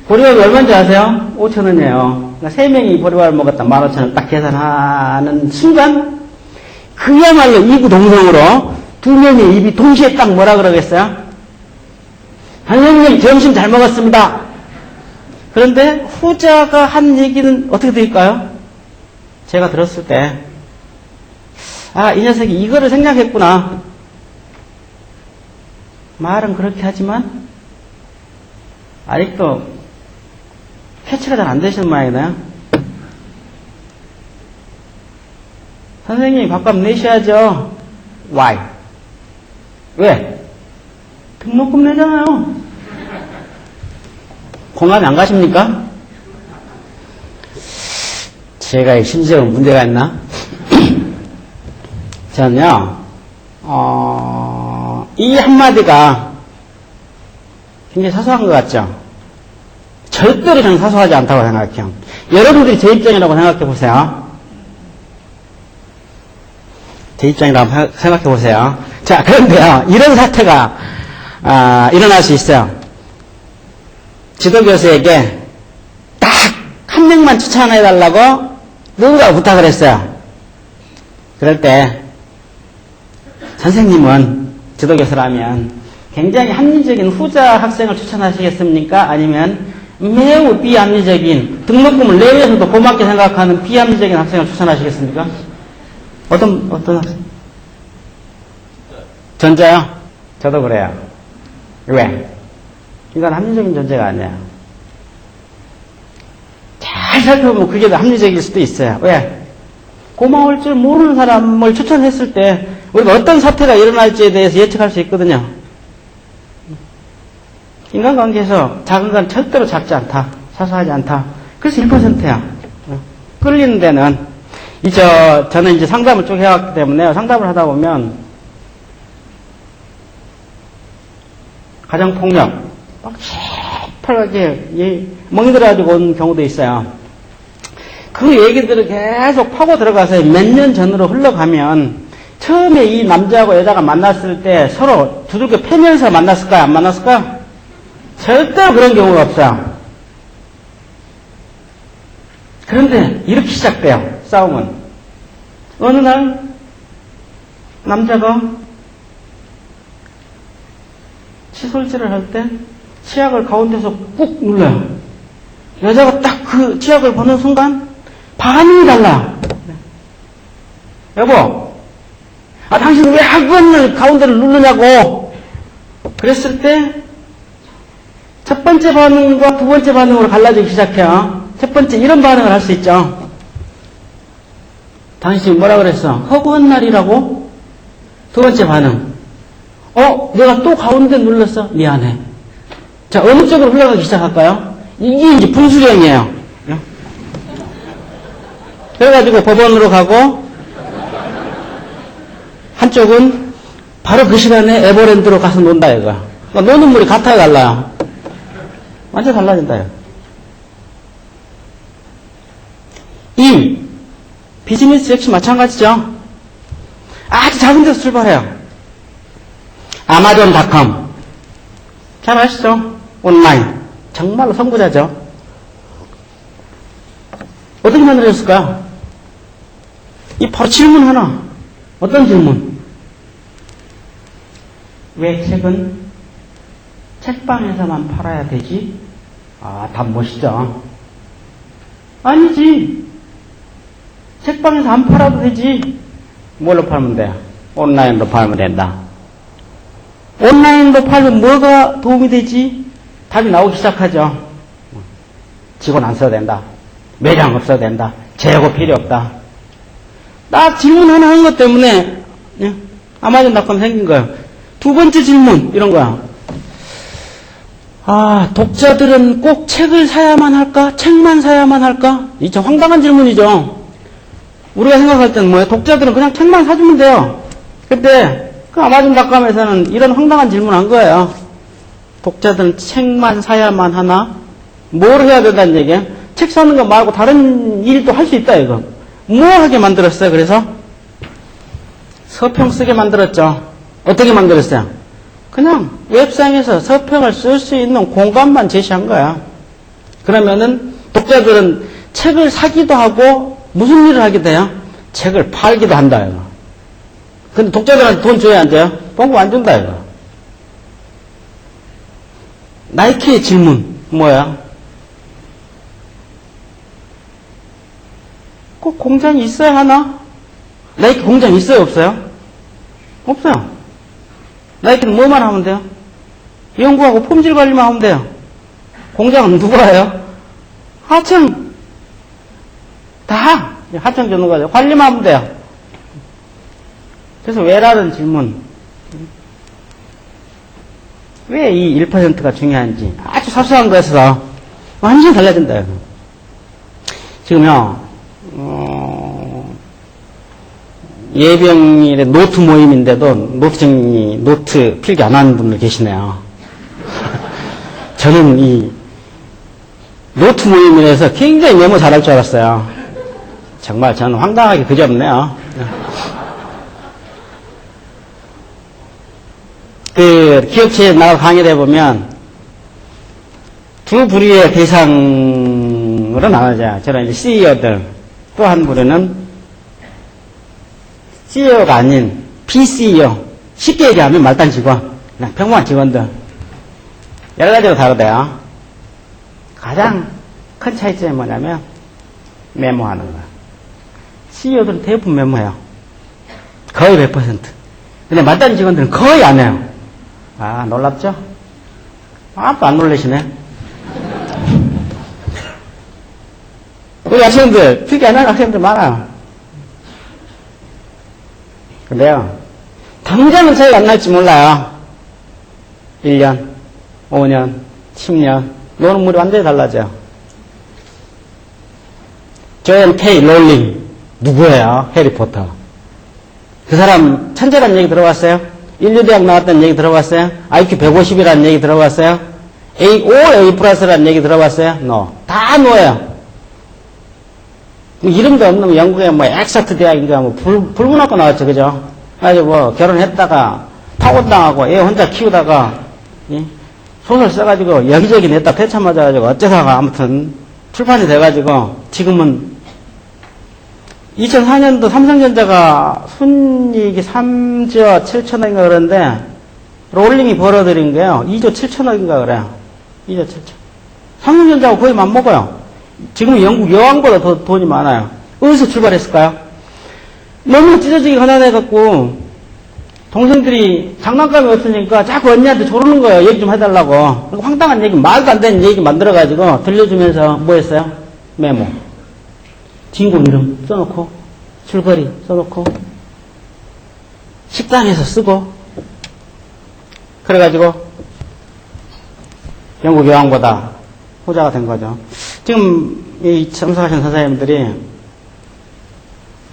보리밥이 얼마인지 아세요? 5,000원이에요. 그러니까 3명이 보리밥을 먹었다 15,000원 딱 계산하는 순간 그야말로 이구동성으로 2명의 입이 동시에 딱 뭐라 그러겠어요? 선생님 점심 잘 먹었습니다. 그런데 후자가 한 얘기는 어떻게 될까요? 제가 들었을 때 아, 이 녀석이 이거를 생각했구나. 말은 그렇게 하지만 아직도 캐치가 잘 안 되시는 모양이네요. 선생님이 밥값 내셔야죠. Why? 왜? 등록금 내잖아요. 공감이 안 가십니까? 제가 심지어 문제가 있나? 저는요, 이 한마디가 굉장히 사소한 것 같죠? 절대로 저는 사소하지 않다고 생각해요. 여러분들이 제 입장이라고 생각해 보세요. 제 입장이라고 생각해 보세요. 자, 그런데요, 이런 사태가, 일어날 수 있어요. 지도교수에게 딱 한 명만 추천해달라고 누군가 부탁을 했어요. 그럴 때, 선생님은 지도교수라면 굉장히 합리적인 후자 학생을 추천하시겠습니까? 아니면 매우 비합리적인, 등록금을 내면서도 고맙게 생각하는 비합리적인 학생을 추천하시겠습니까? 어떤 학생? 전자요? 저도 그래요. 왜? 이건 합리적인 존재가 아니에요. 잘 살펴보면 그게 더 합리적일 수도 있어요. 왜? 고마울 줄 모르는 사람을 추천했을 때 우리가 어떤 사태가 일어날지에 대해서 예측할 수 있거든요. 인간관계에서 작은 건 절대로 작지 않다. 사소하지 않다. 그래서 1%야. 끌리는 데는 저는 이제 상담을 쭉 해왔기 때문에 상담을 하다 보면 가정폭력 막 시퍼렇게 멍이 들어가지고 온 경우도 있어요. 그 얘기들을 계속 파고 들어가서 몇 년 전으로 흘러가면 처음에 이 남자하고 여자가 만났을 때 서로 두들겨 패면서 만났을까요? 안 만났을까요? 절대로 그런 경우가 없어요. 그런데 이렇게 시작돼요. 싸움은. 어느 날 남자가 칫솔질을 할 때 치약을 가운데서 꾹 눌러요. 여자가 딱 그 치약을 보는 순간 반응이 달라. 여보, 당신은 왜 학원을 가운데를 누르냐고. 그랬을 때 첫 번째 반응과 두 번째 반응으로 갈라지기 시작해요. 첫 번째 이런 반응을 할 수 있죠. 당신이 뭐라 그랬어? 허구한 날이라고? 두 번째 반응. 내가 또 가운데 눌렀어? 미안해. 자, 어느 쪽으로 흘러가기 시작할까요? 이게 이제 분수령이에요. 그래가지고 법원으로 가고, 한쪽은 바로 그 시간에 에버랜드로 가서 논다, 이거야. 그러니까 노는 물이 같아요, 달라요? 완전 달라진다요. 비즈니스 역시 마찬가지죠. 아주 작은 데서 출발해요. 아마존닷컴. 잘 아시죠? 온라인. 정말로 선구자죠. 어떻게 만들어졌을까요? 이 바로 질문 하나. 어떤 질문? 왜 책은 책방에서만 팔아야 되지? 아, 답 멋있죠? 아니지. 책방에서 안 팔아도 되지. 뭘로 팔면 돼? 온라인으로 팔면 된다. 온라인으로 팔면 뭐가 도움이 되지? 답이 나오기 시작하죠. 직원 안 써도 된다. 매장 없어도 된다. 재고 필요 없다. 딱 질문 하나 한 것 때문에 아마존닷컴 생긴 거예요. 두 번째 질문 이런 거야. 아, 독자들은 꼭 책을 사야만 할까? 책만 사야만 할까? 이 참 황당한 질문이죠. 우리가 생각할 때는 뭐예요? 독자들은 그냥 책만 사주면 돼요. 근데 그 아마존닷컴에서는 이런 황당한 질문 한 거예요. 독자들은 책만 사야만 하나? 뭘 해야 된다는 얘기예요? 책 사는 거 말고 다른 일도 할 수 있다 이거. 뭐 하게 만들었어요? 그래서 서평 쓰게 만들었죠. 어떻게 만들었어요? 그냥 웹상에서 서평을 쓸 수 있는 공간만 제시한 거야. 그러면은 독자들은 책을 사기도 하고 무슨 일을 하게 돼요? 책을 팔기도 한다 이거. 근데 독자들한테 돈 줘야 안 돼요? 봉급 안 준다 이거. 나이키의 질문 뭐야? 꼭 공장이 있어야 하나? 나이키 공장 있어요 없어요? 없어요. 나이키는 뭐만 하면 돼요? 연구하고 품질 관리만 하면 돼요. 공장은 누가 해요? 하청. 다 하청 전문가죠. 관리만 하면 돼요. 그래서 왜라는 질문. 왜 이 1%가 중요한지 아주 사소한 거에서 완전히 달라진다. 지금요. 예병일에 노트 모임인데도 노트 필기 안 하는 분들 계시네요. 저는 이 노트 모임이라서 굉장히 메모 잘할 줄 알았어요. 정말 저는 황당하게 그지없네요. 그 기업체에 나가 강의를 해보면 두 부류의 대상으로 나눠져요. 저는 이제 CEO들, 또 한 부류는 CEO가 아닌 BCEO, 쉽게 얘기하면 말단 직원, 그냥 평범한 직원들. 여러 가지로 다르대요. 가장 큰 차이점이 뭐냐면 메모하는 거야. CEO들은 대부분 메모해요. 거의 100%. 근데 말단 직원들은 거의 안 해요. 아, 놀랍죠? 아무도 안 놀라시네. 우리 학생들, 필기 안 하는 학생들 많아요. 근데요, 당장은 차이가 안 날지 몰라요. 1년, 5년, 10년, 노는 물이 완전히 달라져요. 조앤 K 롤링, 누구예요? 해리포터. 그 사람 천재란 얘기 들어봤어요? 인류대학 나왔다는 얘기 들어봤어요? IQ 150이라는 얘기 들어봤어요? A 플러스라는 얘기 들어봤어요? No. 다 노예요. 이름도 없는 영국의 뭐 엑서트 대학인가 뭐 불문학과 나왔죠, 그죠? 아주 뭐 결혼했다가 파혼당하고 애 혼자 키우다가 소설 써가지고 여기저기 냈다 폐차 맞아가지고 어째서가 아무튼 출판이 돼가지고 지금은 2004년도 삼성전자가 순이익이 3조 7천억인가 그러는데 롤링이 벌어들인 게요 2조 7천억인가 그래요. 2조 7천. 삼성전자하고 거의 맞먹어요. 지금 영국 여왕보다 더 돈이 많아요. 어디서 출발했을까요? 너무 찢어지게 가난해갖고 동생들이 장난감이 없으니까 자꾸 언니한테 조르는 거예요. 얘기 좀 해달라고. 황당한 얘기, 말도 안 되는 얘기 만들어가지고 들려주면서 뭐 했어요? 메모. 주인공 이름 써놓고 줄거리 써놓고 식당에서 쓰고 그래가지고 영국 여왕보다 호자가 된 거죠. 지금 이 참석하신 선생님들이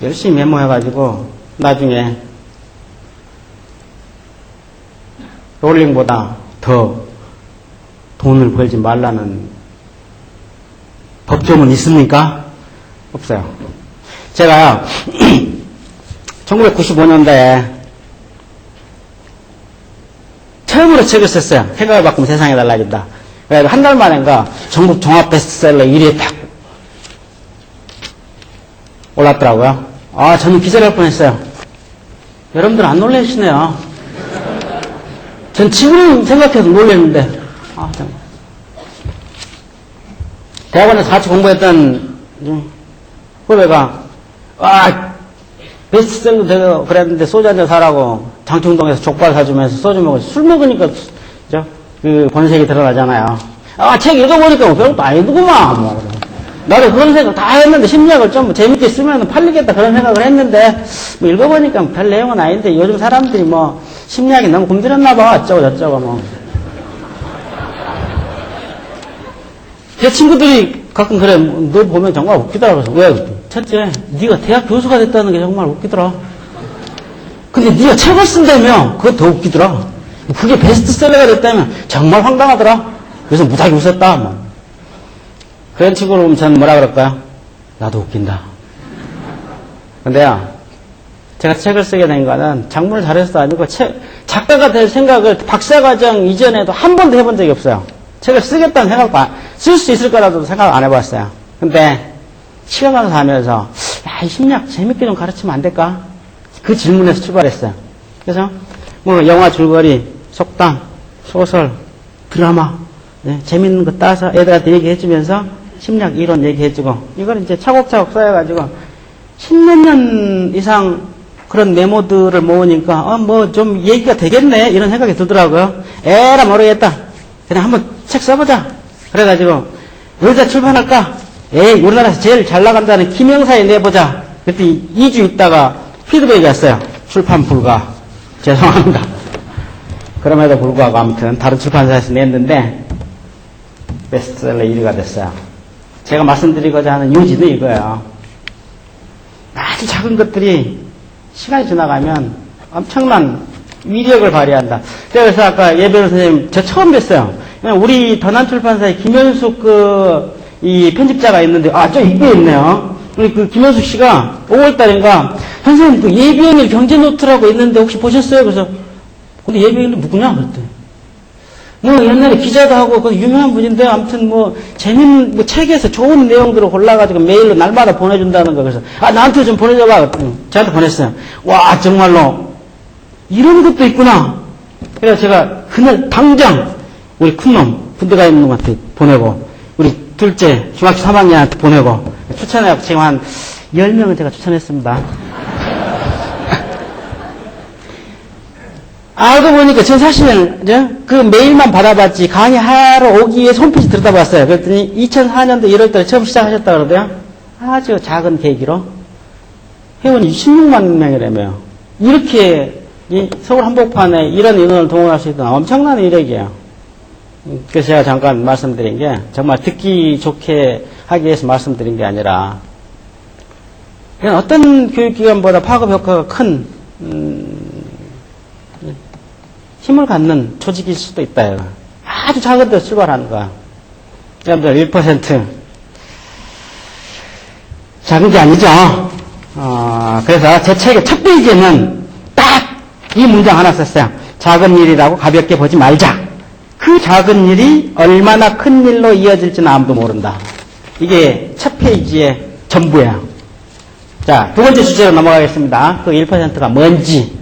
열심히 메모해가지고 나중에 롤링보다 더 돈을 벌지 말라는 법조문 있습니까? 없어요. 제가 1995년도에 처음으로 책을 썼어요. 생각을 바꾸면 세상이 달라진다. 그래서 한 달 만인가 전국 종합 베스트셀러 1위에 딱 올랐더라고요. 저는 기절할 뻔했어요. 여러분들 안 놀라시네요. 전 지금 생각해도 놀랐는데, 정말. 대학원에서 같이 공부했던 후배가, 베스트셀러 되고 그랬는데 소주 한잔 사라고 장충동에서 족발 사주면서 소주 먹고 술 먹으니까, 그 본색이 드러나잖아요. 책 읽어보니까 별것도 아니더구만. 뭐. 나도 그런 생각 다 했는데, 심리학을 좀 재밌게 쓰면 팔리겠다 그런 생각을 했는데, 뭐 읽어보니까 별 내용은 아닌데, 요즘 사람들이 뭐, 심리학이 너무 굶주렸나봐. 어쩌고 저쩌고 뭐. 제 친구들이 가끔 그래, 너 보면 정말 웃기더라고. 왜? 첫째, 네가 대학 교수가 됐다는 게 정말 웃기더라. 근데 네가 책을 쓴다며, 그거 더 웃기더라. 그게 베스트셀러가 됐다면 정말 황당하더라. 그래서 무작위 웃었다. 뭐. 그런 친구를 보면 저는 뭐라 그럴까요? 나도 웃긴다. 근데요, 제가 책을 쓰게 된 거는 작문을 잘해서도 아니고 작가가 될 생각을 박사과정 이전에도 한 번도 해본 적이 없어요. 책을 쓰겠다는 생각도 쓸 수 있을 거라도 생각 안 해봤어요. 근데 시간 강사 하면서 이 심리학 재밌게 좀 가르치면 안 될까? 그 질문에서 출발했어요. 그래서 뭐 영화 줄거리, 속담, 소설, 드라마 재밌는 거 따서 애들한테 얘기해주면서 심리학 이론 얘기해주고, 이걸 이제 차곡차곡 쌓여가지고, 10몇 년 이상 그런 메모들을 모으니까, 뭐 좀 얘기가 되겠네, 이런 생각이 들더라고요. 에라, 모르겠다. 그냥 한번 책 써보자. 그래가지고, 어디다 출판할까? 우리나라에서 제일 잘 나간다는 김영사에 내보자. 그때 2주 있다가 피드백이 왔어요. 출판 불가. 죄송합니다. 그럼에도 불구하고 아무튼 다른 출판사에서 냈는데, 베스트셀러 1위가 됐어요. 제가 말씀드리고자 하는 요지는 이거예요. 아주 작은 것들이 시간이 지나가면 엄청난 위력을 발휘한다. 그래서 아까 예배로 선생님, 저 처음 뵀어요. 우리 더난출판사에 김현숙 이 편집자가 있는데, 저 입구에 있네요. 우리 그 김현숙 씨가 5월달인가, 선생님 그 예비행일 경제노트라고 있는데 혹시 보셨어요? 그래서, 근데 예비행일 누구냐? 그랬더니. 뭐 옛날에 기자도 하고 그 유명한 분인데 아무튼 뭐 재밌는 뭐 책에서 좋은 내용들을 골라가지고 메일로 날마다 보내준다는 거. 그래서 나한테 좀 보내줘봐. 저한테 보냈어요. 와 정말로 이런 것도 있구나. 그래서 제가 그날 당장 우리 큰놈 군대 가 있는 놈한테 보내고 우리 둘째 중학교 3학년한테 보내고 추천해갖고 지금 한 10명은 제가 추천했습니다. 알고 보니까 전 사실은 그 메일만 받아봤지 강의하러 오기 위해 홈페이지 들여다봤어요. 그랬더니 2004년도 1월달에 처음 시작하셨다 그러더요. 아주 작은 계기로 회원이 16만 명이라며요. 이렇게 서울 한복판에 이런 인원을 동원할 수 있는 엄청난 이력이에요. 그래서 제가 잠깐 말씀드린 게 정말 듣기 좋게 하기 위해서 말씀드린 게 아니라 그냥 어떤 교육기관보다 파급 효과가 큰 힘을 갖는 조직일 수도 있다. 아주 작은 데서 출발하는 거야. 여러분들 1% 작은 게 아니죠. 그래서 제 책의 첫 페이지에는 딱 이 문장 하나 썼어요. 작은 일이라고 가볍게 보지 말자. 그 작은 일이 얼마나 큰 일로 이어질지는 아무도 모른다. 이게 첫 페이지의 전부예요. 자, 두 번째 주제로 넘어가겠습니다. 그 1%가 뭔지.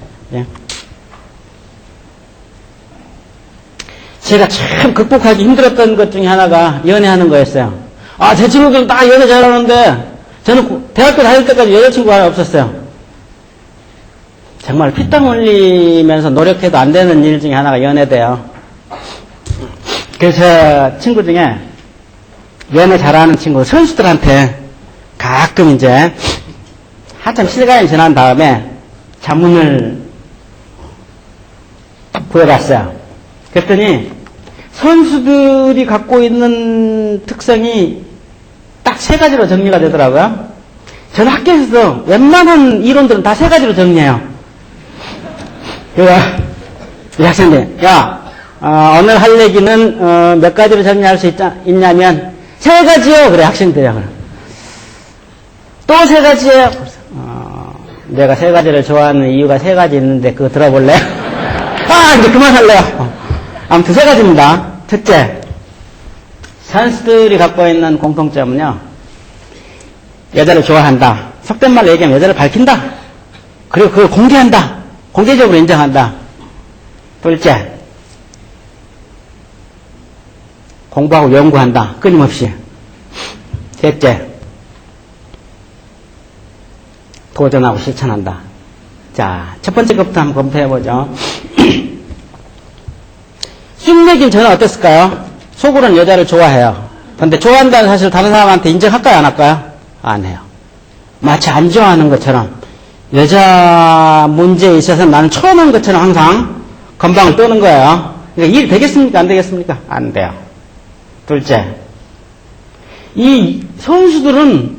제가 참 극복하기 힘들었던 것 중에 하나가 연애하는 거였어요. 제 친구들은 다 연애 잘하는데 저는 대학교 다닐 때까지 여자친구가 하나 없었어요. 정말 피땀 흘리면서 노력해도 안 되는 일 중에 하나가 연애돼요. 그래서 친구 중에 연애 잘하는 친구 선수들한테 가끔 이제 한참 시간이 지난 다음에 자문을 구해봤어요. 그랬더니 선수들이 갖고 있는 특성이 딱 세 가지로 정리가 되더라고요. 저는 학교에서도 웬만한 이론들은 다 세 가지로 정리해요. 이 학생들, 오늘 할 얘기는 몇 가지로 정리할 수 있냐면 세 가지요. 그래 학생들이야. 또 세 가지예요. 내가 세 가지를 좋아하는 이유가 세 가지 있는데 그거 들어볼래? 이제 그만할래요. 아무튼 세 가지입니다. 첫째, 산수들이 갖고 있는 공통점은요, 여자를 좋아한다. 속된 말로 얘기하면 여자를 밝힌다. 그리고 그걸 공개한다. 공개적으로 인정한다. 둘째, 공부하고 연구한다. 끊임없이. 셋째, 도전하고 실천한다. 자, 첫 번째 것부터 한번 검토해보죠. 쑥맥인 저는 어땠을까요? 속으로는 여자를 좋아해요. 근데 좋아한다는 사실을 다른 사람한테 인정할까요? 안 할까요? 안 해요. 마치 안 좋아하는 것처럼 여자 문제에 있어서 나는 처음인 것처럼 항상 건방을 떠는 거예요. 그러니까 일 되겠습니까? 안 되겠습니까? 안 돼요. 둘째, 이 선수들은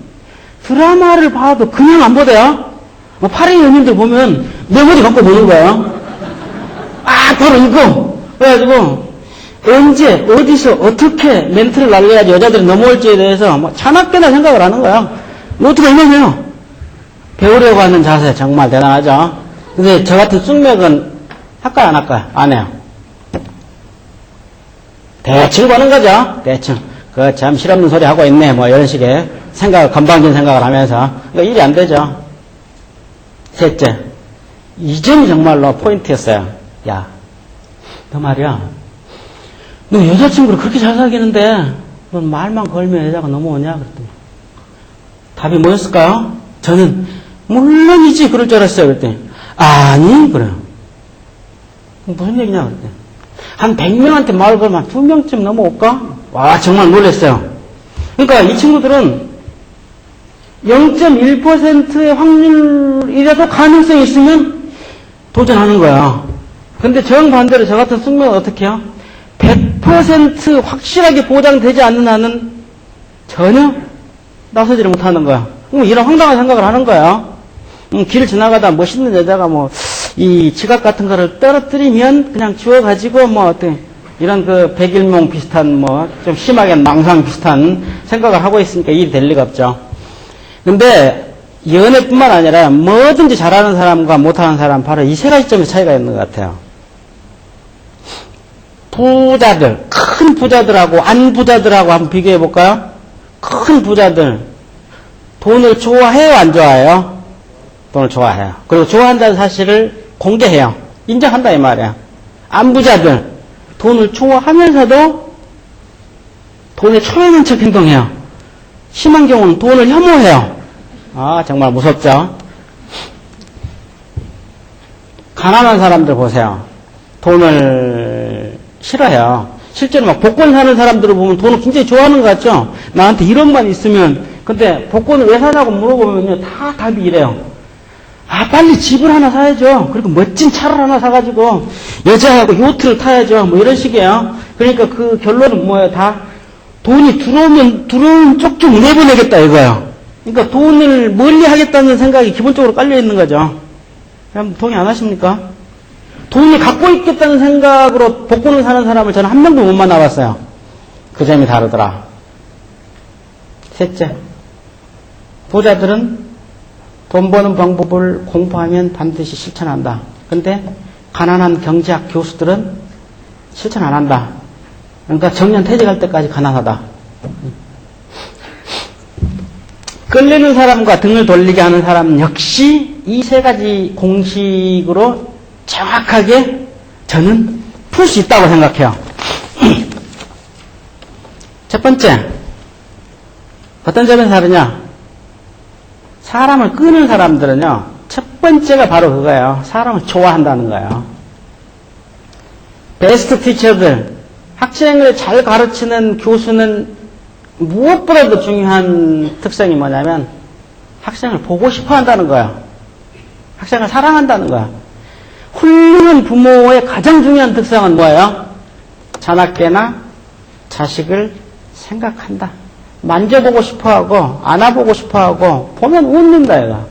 드라마를 봐도 그냥 안 보대요. 뭐 파리 연인들 보면 메모리 갖고 보는 거예요. 바로 이거. 그래가지고 언제 어디서 어떻게 멘트를 날려야지 여자들이 넘어올지에 대해서 뭐 차납게나 생각을 하는 거야. 어떻게 이러냐요? 배우려고 하는 자세 정말 대단하죠. 근데 저 같은 쑥맥은 할까요? 안 할까요? 안 해요. 대충 보는 거죠. 대충. 그 참 실없는 소리 하고 있네. 뭐 이런 식의 생각을, 건방진 생각을 하면서. 그러니까 일이 안 되죠. 셋째, 이 점이 정말로 포인트였어요. 야, 너 말이야, 너 여자친구를 그렇게 잘 사귀는데 넌 말만 걸면 여자가 넘어오냐? 그랬더니 답이 뭐였을까요? 저는 물론이지 그럴 줄 알았어요. 그랬더니 아니 그래요. 무슨 얘기냐? 그랬더니 한 100명한테 말 걸면 한 2명쯤 넘어올까? 와, 정말 놀랐어요. 그러니까 이 친구들은 0.1%의 확률이라도 가능성이 있으면 도전하는 거야. 근데 정반대로 저 같은 숙명은 어떻게 해요? 100% 확실하게 보장되지 않는 한은 전혀 나서지를 못하는 거야. 이런 황당한 생각을 하는 거야. 길 지나가다 멋있는 여자가 뭐, 이 지갑 같은 거를 떨어뜨리면 그냥 주워가지고 뭐, 어떤, 이런 그 백일몽 비슷한 뭐, 좀 심하게 망상 비슷한 생각을 하고 있으니까 일이 될 리가 없죠. 근데, 연애뿐만 아니라 뭐든지 잘하는 사람과 못하는 사람, 바로 이 세 가지 점에서 차이가 있는 것 같아요. 부자들, 큰 부자들하고 안 부자들하고 한번 비교해 볼까요? 큰 부자들, 돈을 좋아해요, 안 좋아해요? 돈을 좋아해요. 그리고 좋아한다는 사실을 공개해요. 인정한다 이 말이에요. 안 부자들, 돈을 좋아하면서도 돈에 초라한 척 행동해요. 심한 경우는 돈을 혐오해요. 아, 정말 무섭죠? 가난한 사람들 보세요. 돈을 싫어해요. 실제로 막 복권 사는 사람들을 보면 돈을 굉장히 좋아하는 것 같죠? 나한테 1억만 있으면, 근데 복권을 왜 사냐고 물어보면요, 다 답이 이래요. 아, 빨리 집을 하나 사야죠. 그리고 멋진 차를 하나 사가지고 여자하고 요트를 타야죠. 뭐 이런 식이에요. 그러니까 그 결론은 뭐예요? 다 돈이 들어오는 쪽 좀 내보내겠다 이거예요. 그러니까 돈을 멀리 하겠다는 생각이 기본적으로 깔려 있는 거죠. 그럼 동의 안 하십니까? 돈을 갖고 있겠다는 생각으로 복권을 사는 사람을 저는 한 명도 못 만나봤어요. 그 점이 다르더라. 셋째, 부자들은 돈 버는 방법을 공부하면 반드시 실천한다. 근데 가난한 경제학 교수들은 실천 안 한다. 그러니까 정년 퇴직할 때까지 가난하다. 끌리는 사람과 등을 돌리게 하는 사람 역시 이 세 가지 공식으로 정확하게 저는 풀 수 있다고 생각해요. 첫 번째, 어떤 점에서 다르냐? 사람을 끄는 사람들은요, 첫 번째가 바로 그거예요. 사람을 좋아한다는 거예요. 베스트 티처들, 학생을 잘 가르치는 교수는 무엇보다도 중요한 특성이 뭐냐면 학생을 보고 싶어 한다는 거예요. 학생을 사랑한다는 거예요. 훌륭한 부모의 가장 중요한 특성은 뭐예요? 자나깨나 자식을 생각한다. 만져보고 싶어하고 안아보고 싶어하고 보면 웃는다 얘가.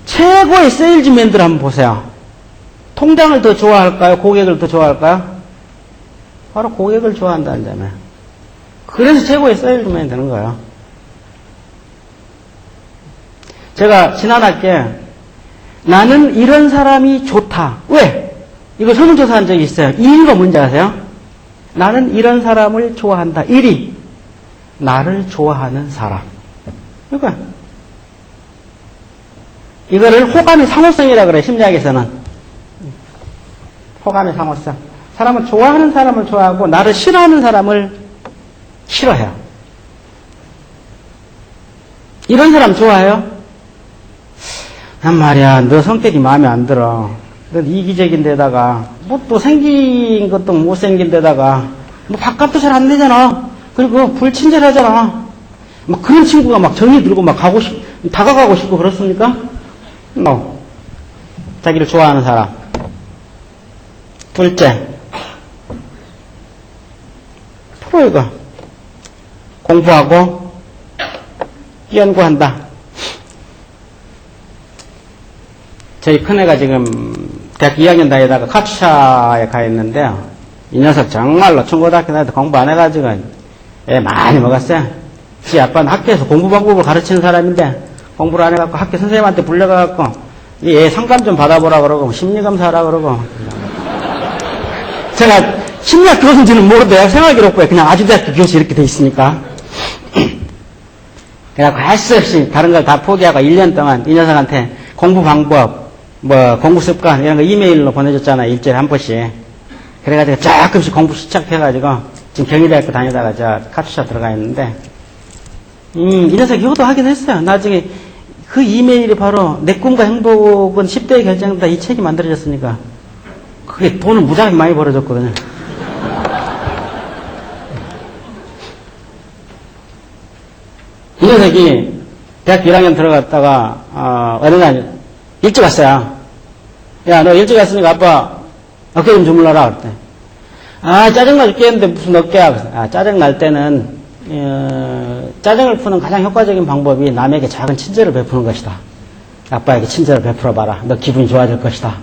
최고의 세일즈맨들 한번 보세요. 통장을 더 좋아할까요? 고객을 더 좋아할까요? 바로 고객을 좋아한다는 점이에요. 그래서 최고의 세일즈맨이 되는 거예요. 제가 지난 학기에 나는 이런 사람이 좋다. 왜? 이거 설문조사한 적이 있어요. 이유가 뭔지 아세요? 나는 이런 사람을 좋아한다. 1위, 나를 좋아하는 사람. 이거를 호감의 상호성이라고 그래, 심리학에서는. 호감의 상호성. 사람을 좋아하는 사람을 좋아하고, 나를 싫어하는 사람을 싫어해요. 이런 사람 좋아해요? 난 말이야, 너 성격이 마음에 안 들어. 너 이기적인 데다가, 뭐 또 생긴 것도 못생긴 데다가, 뭐 밥값도 잘 안 되잖아. 그리고 불친절하잖아. 막 그런 친구가 막 정이 들고 막 다가가고 싶고 그렇습니까? 자기를 좋아하는 사람. 둘째, 프로이가 공부하고 연구한다. 저희 큰애가 지금 대학 2학년 다니다가 카투샤에 가 있는데요. 이 녀석 정말로 중고등학교 다닐 때 공부 안 해가지고 애 많이 먹었어요. 지 아빠는 학교에서 공부 방법을 가르치는 사람인데 공부를 안 해갖고 학교 선생님한테 불려가갖고 이 애 상담 좀 받아보라 그러고 심리검사하라 그러고 제가 심리학 교수인지는 모르는데 생활기록부에 그냥 아주대학교 교수 이렇게 돼 있으니까 그래갖고 할 수 없이 다른 걸 다 포기하고 1년 동안 이 녀석한테 공부 방법 뭐 공부 습관 이런 거 이메일로 보내줬잖아요. 일주일에 한 번씩. 그래가지고 조금씩 공부 시작해가지고 지금 경희대학교 다니다가 저 카투샤 들어가 있는데 이 녀석이 효도하긴 했어요. 나중에 그 이메일이 바로 내 꿈과 행복은 10대의 결정이다 이 책이 만들어졌으니까 그게 돈을 무지하게 많이 벌어졌거든요. 이 녀석이 대학교 1학년 들어갔다가 어느 날 일찍 왔어요. 야, 너 일찍 왔으니까 아빠 어깨 좀 주물러라 그랬대. 아, 짜증나 죽겠는데 무슨 어깨야. 짜증날 때는 짜증을 푸는 가장 효과적인 방법이 남에게 작은 친절을 베푸는 것이다. 아빠에게 친절을 베풀어봐라. 너 기분이 좋아질 것이다.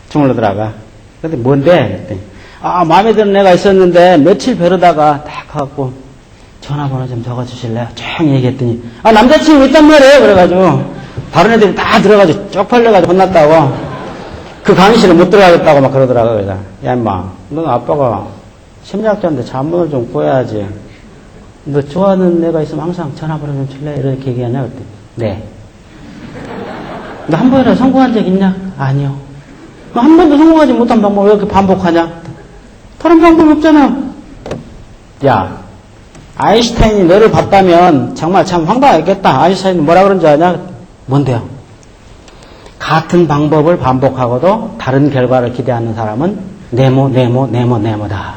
주물러더라가. 근데 뭔데? 그랬더니 마음에 드는 애가 있었는데 며칠 벼르다가 딱 가갖고 전화번호 좀 적어주실래요? 쫙 얘기했더니 남자친구 있단 말이에요. 그래가지고 다른 애들이 다 들어가지고 쪽팔려가지고 혼났다고 그 강의실에 못 들어가겠다고 막 그러더라고요. 그래서 야 임마 너 아빠가 심리학자인데 자문을 좀 구해야지. 너 좋아하는 애가 있으면 항상 전화번호 좀 줄래? 이렇게 얘기하냐? 그랬더니 네. 너 한 번이라도 성공한 적 있냐? 아니요. 너 한 번도 성공하지 못한 방법 왜 이렇게 반복하냐? 다른 방법이 없잖아. 야 아인슈타인이 너를 봤다면 정말 참 황당했겠다. 아인슈타인이 뭐라 그런지 아냐? 뭔데요? 같은 방법을 반복하고도 다른 결과를 기대하는 사람은 네모다.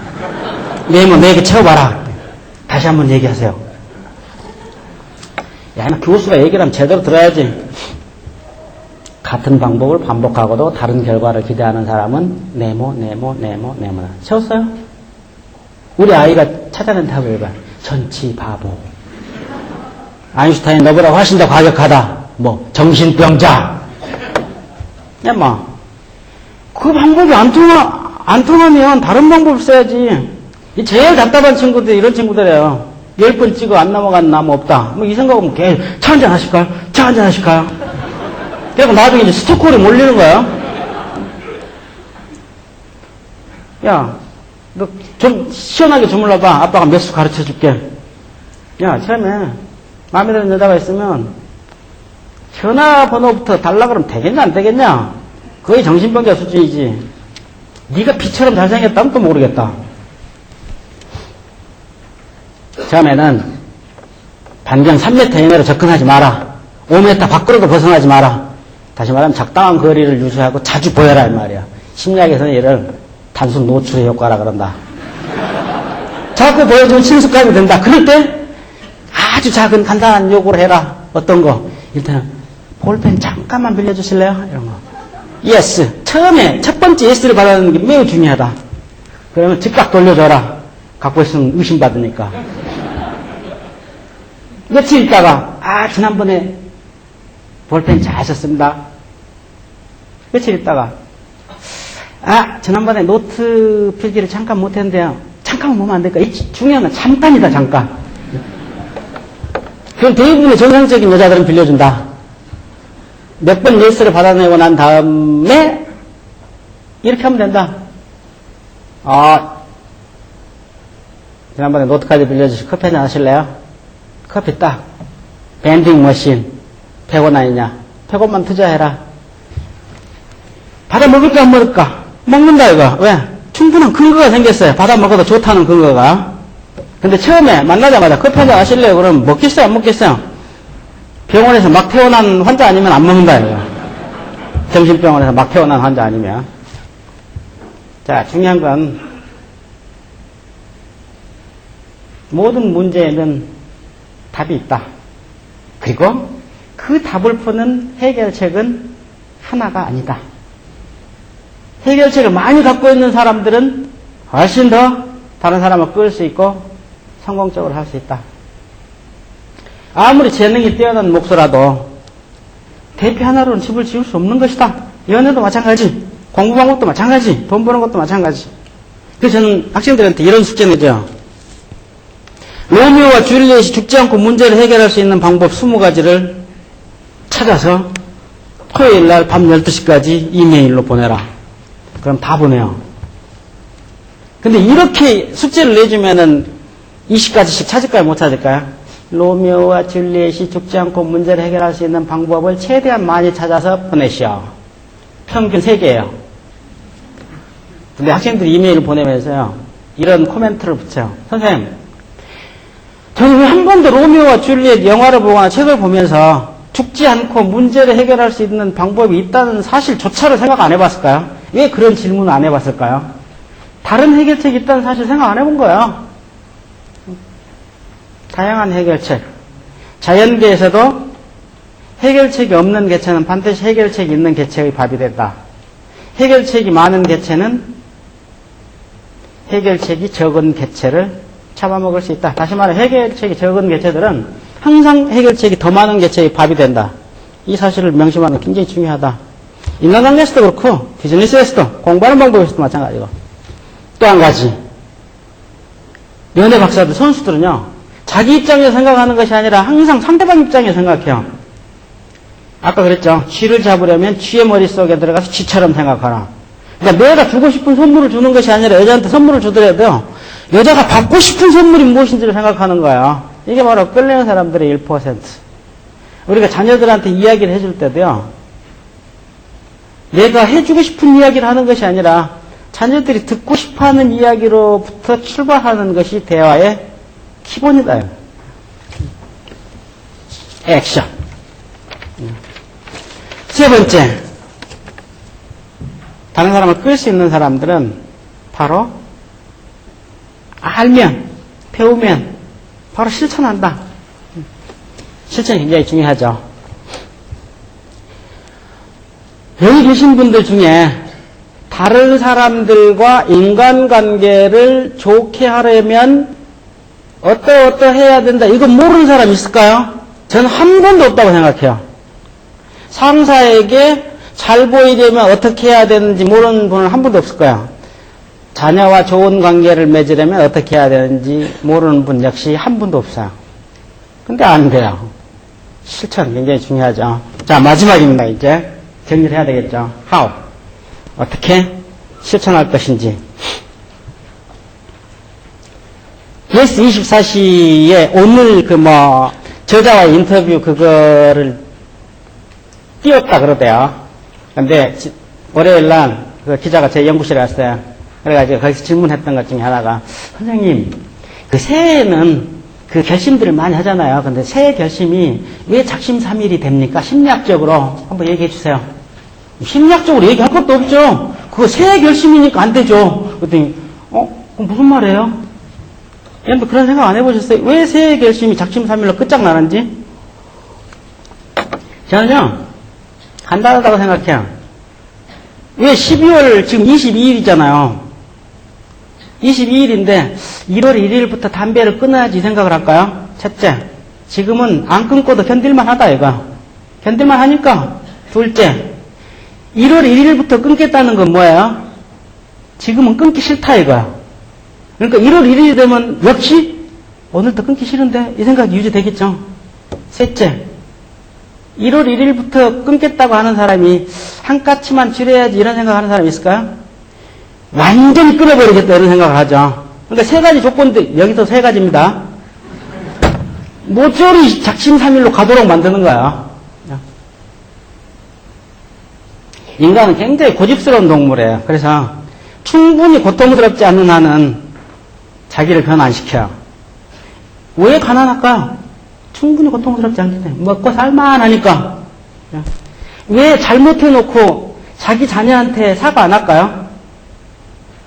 네모 4개 채워봐라. 다시 한번 얘기하세요. 야, 교수가 얘기를 하면 제대로 들어야지. 같은 방법을 반복하고도 다른 결과를 기대하는 사람은 네모다. 채웠어요? 우리 아이가 찾아낸 답을 읽어요. 전치 바보. 아인슈타인 너보다 훨씬 더 과격하다. 정신병자. 야, 그 방법이 안 통하면 다른 방법을 써야지. 이 제일 답답한 친구들, 이런 친구들이에요. 10번 찍어 안 넘어간 나무 없다. 이 생각하면 차 한잔 하실까요? 차 한잔 하실까요? 그리고 나중에 이제 스토커를 몰리는 거야. 야, 너 좀 시원하게 주물러봐. 아빠가 몇 수 가르쳐 줄게. 야, 처음에 마음에 드는 여자가 있으면 전화번호부터 달라 그러면 되겠냐 안 되겠냐? 거의 정신병자 수준이지. 네가 비처럼 잘생겼다면 또 모르겠다. 처음에는 반경 3m 이내로 접근하지 마라. 5m 밖으로도 벗어나지 마라. 다시 말하면 적당한 거리를 유지하고 자주 보여라 이 말이야. 심리학에서는 이를 단순 노출의 효과라 그런다. 자꾸 보여주면 친숙감이 된다. 그럴 때 아주 작은 간단한 요구를 해라. 어떤 거? 일단은 볼펜 잠깐만 빌려주실래요? 이런 거. 예스. 처음에 첫 번째 예스를 받아내는 게 매우 중요하다. 그러면 즉각 돌려줘라. 갖고 있으면 의심받으니까. 며칠 있다가 지난번에 볼펜 잘 썼습니다. 며칠 있다가 지난번에 노트 필기를 잠깐 못했는데요. 잠깐만 보면 안 될까? 중요한 건 잠깐이다. 잠깐. 그럼 대부분의 정상적인 여자들은 빌려준다. 몇 번 예스를 받아내고 난 다음에 이렇게 하면 된다. 지난번에 노트까지 빌려주시고 커피 한잔 하실래요? 커피 딱. 밴딩 머신. 100원 아니냐? 100원만 투자해라. 받아 먹을까, 안 먹을까? 먹는다, 이거. 왜? 충분한 근거가 생겼어요. 받아 먹어도 좋다는 근거가. 근데 처음에 만나자마자 커피 한잔 하실래요? 그럼 먹겠어요, 안 먹겠어요? 병원에서 막 태어난 환자 아니면 안 먹는다, 이거. 정신병원에서 막 태어난 환자 아니면. 자, 중요한 건 모든 문제에는 답이 있다. 그리고 그 답을 푸는 해결책은 하나가 아니다. 해결책을 많이 갖고 있는 사람들은 훨씬 더 다른 사람을 끌 수 있고 성공적으로 할 수 있다. 아무리 재능이 뛰어난 목소라도 대피 하나로는 집을 지을 수 없는 것이다. 연애도 마찬가지, 공부 방법도 마찬가지, 돈 버는 것도 마찬가지. 그래서 저는 학생들한테 이런 숙제 내죠. 로미오와 줄리엣이 죽지 않고 문제를 해결할 수 있는 방법 20가지를 찾아서 토요일 날 밤 12시까지 이메일로 보내라. 그럼 다 보내요. 근데 이렇게 숙제를 내주면은 20가지씩 찾을까요? 못 찾을까요? 로미오와 줄리엣이 죽지 않고 문제를 해결할 수 있는 방법을 최대한 많이 찾아서 보내시오. 평균 3개예요. 근데 학생들이 이메일을 보내면서요, 이런 코멘트를 붙여요. 선생님, 저는 왜 한 번도 로미오와 줄리엣 영화를 보거나 책을 보면서 죽지 않고 문제를 해결할 수 있는 방법이 있다는 사실조차를 생각 안 해봤을까요? 왜 그런 질문을 안 해봤을까요? 다른 해결책이 있다는 사실 생각 안 해본 거예요. 다양한 해결책. 자연계에서도 해결책이 없는 개체는 반드시 해결책이 있는 개체의 밥이 된다. 해결책이 많은 개체는 해결책이 적은 개체를 잡아먹을 수 있다. 다시 말해 해결책이 적은 개체들은 항상 해결책이 더 많은 개체의 밥이 된다. 이 사실을 명심하는 게 굉장히 중요하다. 인간관계에서도 그렇고 비즈니스에서도 공부하는 방법에서도 마찬가지고. 또 한 가지, 연애 박사들, 선수들은요, 자기 입장에서 생각하는 것이 아니라 항상 상대방 입장에서 생각해요. 아까 그랬죠. 쥐를 잡으려면 쥐의 머릿속에 들어가서 쥐처럼 생각하라. 그러니까 내가 주고 싶은 선물을 주는 것이 아니라 여자한테 선물을 주더라도 여자가 받고 싶은 선물이 무엇인지를 생각하는 거예요. 이게 바로 끌리는 사람들의 1%. 우리가 자녀들한테 이야기를 해줄 때도요, 내가 해주고 싶은 이야기를 하는 것이 아니라 자녀들이 듣고 싶어하는 이야기로부터 출발하는 것이 대화의 기본이다. 액션. 세 번째, 다른 사람을 끌 수 있는 사람들은 바로 알면, 배우면 바로 실천한다. 실천이 굉장히 중요하죠. 여기 계신 분들 중에 다른 사람들과 인간관계를 좋게 하려면 어떠해야 된다, 이거 모르는 사람 있을까요? 저는 한 번도 없다고 생각해요. 상사에게 잘 보이려면 어떻게 해야 되는지 모르는 분은 한 분도 없을 거예요. 자녀와 좋은 관계를 맺으려면 어떻게 해야 되는지 모르는 분 역시 한 분도 없어요. 근데 안 돼요. 실천 굉장히 중요하죠. 자, 마지막입니다. 이제 정리를 해야 되겠죠. How? 어떻게 실천할 것인지. 예스 24시에 오늘 저자와의 인터뷰 그거를 띄웠다 그러대요. 근데 월요일 날 그 기자가 제 연구실에 왔어요. 그래가지고 거기서 질문했던 것 중에 하나가, 선생님, 그 새해에는 그 결심들을 많이 하잖아요. 근데 새해 결심이 왜 작심삼일이 됩니까? 심리학적으로 한번 얘기해 주세요. 심리학적으로 얘기할 것도 없죠. 그거 새해 결심이니까 안 되죠. 그랬더니, 그럼 무슨 말이에요? 여러분 그런 생각 안 해보셨어요? 왜 새해 결심이 작심삼일로 끝장나는지? 저는요, 간단하다고 생각해요. 왜 12월 지금 22일이잖아요. 22일인데 1월 1일부터 담배를 끊어야지 생각을 할까요? 첫째, 지금은 안 끊고도 견딜만 하다 이거. 견딜만 하니까. 둘째, 1월 1일부터 끊겠다는 건 뭐예요? 지금은 끊기 싫다 이거야. 그러니까 1월 1일이 되면 역시 오늘도 끊기 싫은데 이 생각이 유지되겠죠. 셋째, 1월 1일부터 끊겠다고 하는 사람이 한 까치만 줄여야지 이런 생각하는 사람이 있을까요? 완전히 끊어버리겠다 이런 생각을 하죠. 그러니까 세 가지 조건들, 여기서 세 가지입니다. 모조리 작심삼일로 가도록 만드는 거야. 인간은 굉장히 고집스러운 동물이에요. 그래서 충분히 고통스럽지 않는 한은 자기를 변환시켜요. 왜 가난할까요? 충분히 고통스럽지 않기 때문에. 먹고 살만하니까. 왜 잘못해놓고 자기 자녀한테 사과 안 할까요?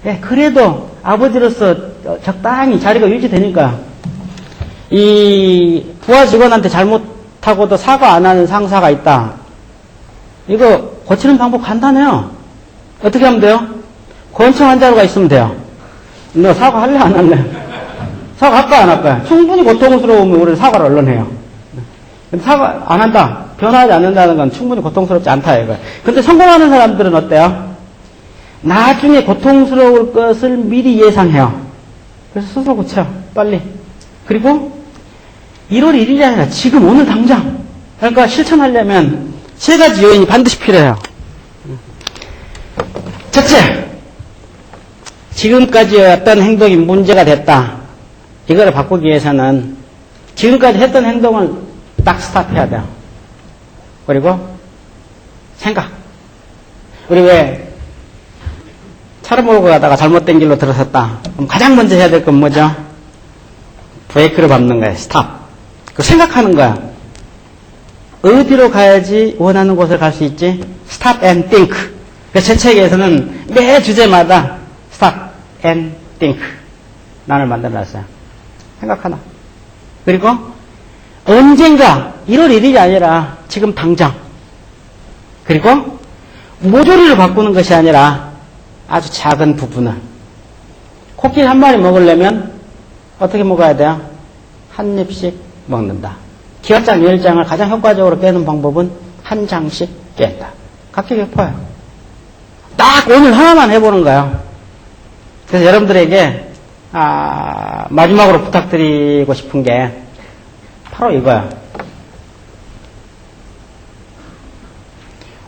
예, 그래도 아버지로서 적당히 자리가 유지되니까. 이 부하 직원한테 잘못하고도 사과 안 하는 상사가 있다. 이거 고치는 방법 간단해요. 어떻게 하면 돼요? 고연증 환자가 있으면 돼요. 너 사과할래 안 할래? 사과할까 안 할까요? 충분히 고통스러우면 우리는 사과를 얼른 해요. 근데 사과 안 한다. 변하지 않는다는 건 충분히 고통스럽지 않다 이거예요. 근데 성공하는 사람들은 어때요? 나중에 고통스러울 것을 미리 예상해요. 그래서 스스로 고쳐. 빨리. 그리고 1월 1일이 아니라 지금 오늘 당장. 그러니까 실천하려면 세 가지 요인이 반드시 필요해요. 첫째, 지금까지 어떤 행동이 문제가 됐다. 이거를 바꾸기 위해서는 지금까지 했던 행동을 딱 스탑해야 돼요. 그리고 생각. 우리 왜 차를 몰고 가다가 잘못된 길로 들어섰다. 그럼 가장 먼저 해야 될 건 뭐죠? 브레이크를 밟는 거예요. 스탑. 그 생각하는 거야. 어디로 가야지 원하는 곳을 갈 수 있지? Stop and think. 제 책에서는 매 주제마다 Stop and think 난을 만들어놨어요. 생각하나. 그리고 언젠가 1월 1일이 아니라 지금 당장. 그리고 모조리를 바꾸는 것이 아니라 아주 작은 부분을. 코끼리 한 마리 먹으려면 어떻게 먹어야 돼요? 한 입씩 먹는다. 기와장 10장을 가장 효과적으로 깨는 방법은 한 장씩 깬다. 각기 격파요. 딱 오늘 하나만 해보는 거예요. 그래서 여러분들에게 마지막으로 부탁드리고 싶은 게 바로 이거야.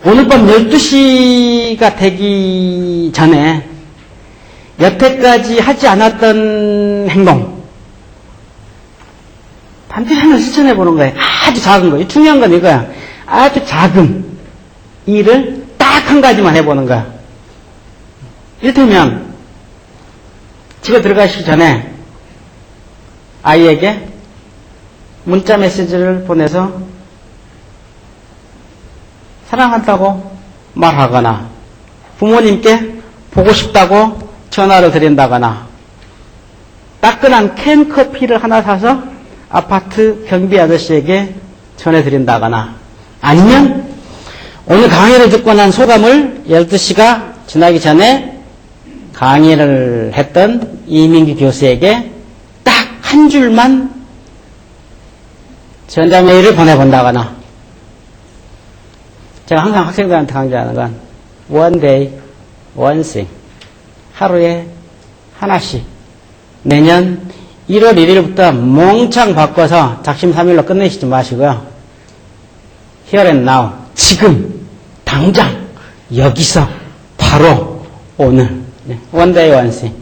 오늘 밤 12시가 되기 전에 여태까지 하지 않았던 행동 반드시 하나 실천해 보는 거예요. 아주 작은 거. 중요한 건 이거야. 아주 작은 일을 딱 한 가지만 해보는 거야. 이를테면 집에 들어가시기 전에 아이에게 문자 메시지를 보내서 사랑한다고 말하거나 부모님께 보고 싶다고 전화를 드린다거나 따끈한 캔 커피를 하나 사서 아파트 경비 아저씨에게 전해드린다거나 아니면 오늘 강의를 듣고 난 소감을 12시가 지나기 전에 강의를 했던 이민기 교수에게 딱 한 줄만 전자메일을 보내본다거나 제가 항상 학생들한테 강조하는 건 one day, one thing 하루에 하나씩 내년 1월 1일부터 몽창 바꿔서 작심삼일로 끝내시지 마시고요. Here and now, 지금, 당장, 여기서, 바로, 오늘. One day, one thing.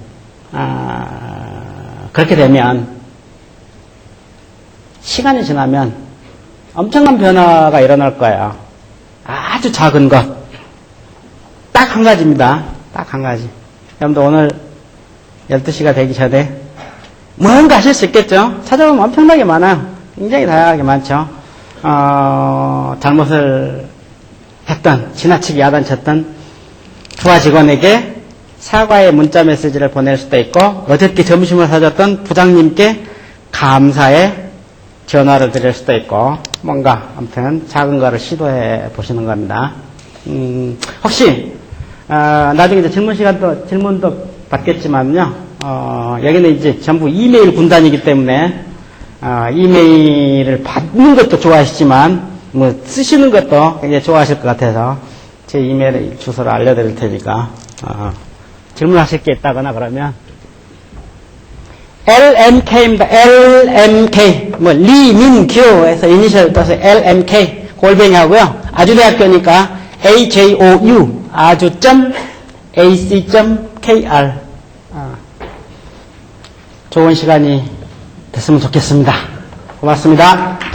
그렇게 되면, 시간이 지나면 엄청난 변화가 일어날 거예요. 아주 작은 것. 딱 한 가지입니다. 딱 한 가지. 여러분들 오늘 12시가 되기 전에 뭔가 하실 수 있겠죠? 찾아보면 엄청나게 많아요. 굉장히 다양하게 많죠. 잘못을 했던, 지나치게 야단쳤던 부하 직원에게 사과의 문자 메시지를 보낼 수도 있고, 어저께 점심을 사줬던 부장님께 감사의 전화를 드릴 수도 있고, 뭔가, 아무튼, 작은 거를 시도해 보시는 겁니다. 혹시, 나중에 이제 질문도 받겠지만요, 여기는 이제 전부 이메일 군단이기 때문에, 이메일을 받는 것도 좋아하시지만, 뭐, 쓰시는 것도 굉장히 좋아하실 것 같아서, 제 이메일 주소를 알려드릴 테니까, 질문하실 게 있다거나 그러면, LMK입니다. LMK. 리민교에서 이니셜 떠서 LMK. 골뱅이 하고요. 아주대학교니까 AJOU. 아주.ac.kr. 좋은 시간이 됐으면 좋겠습니다. 고맙습니다.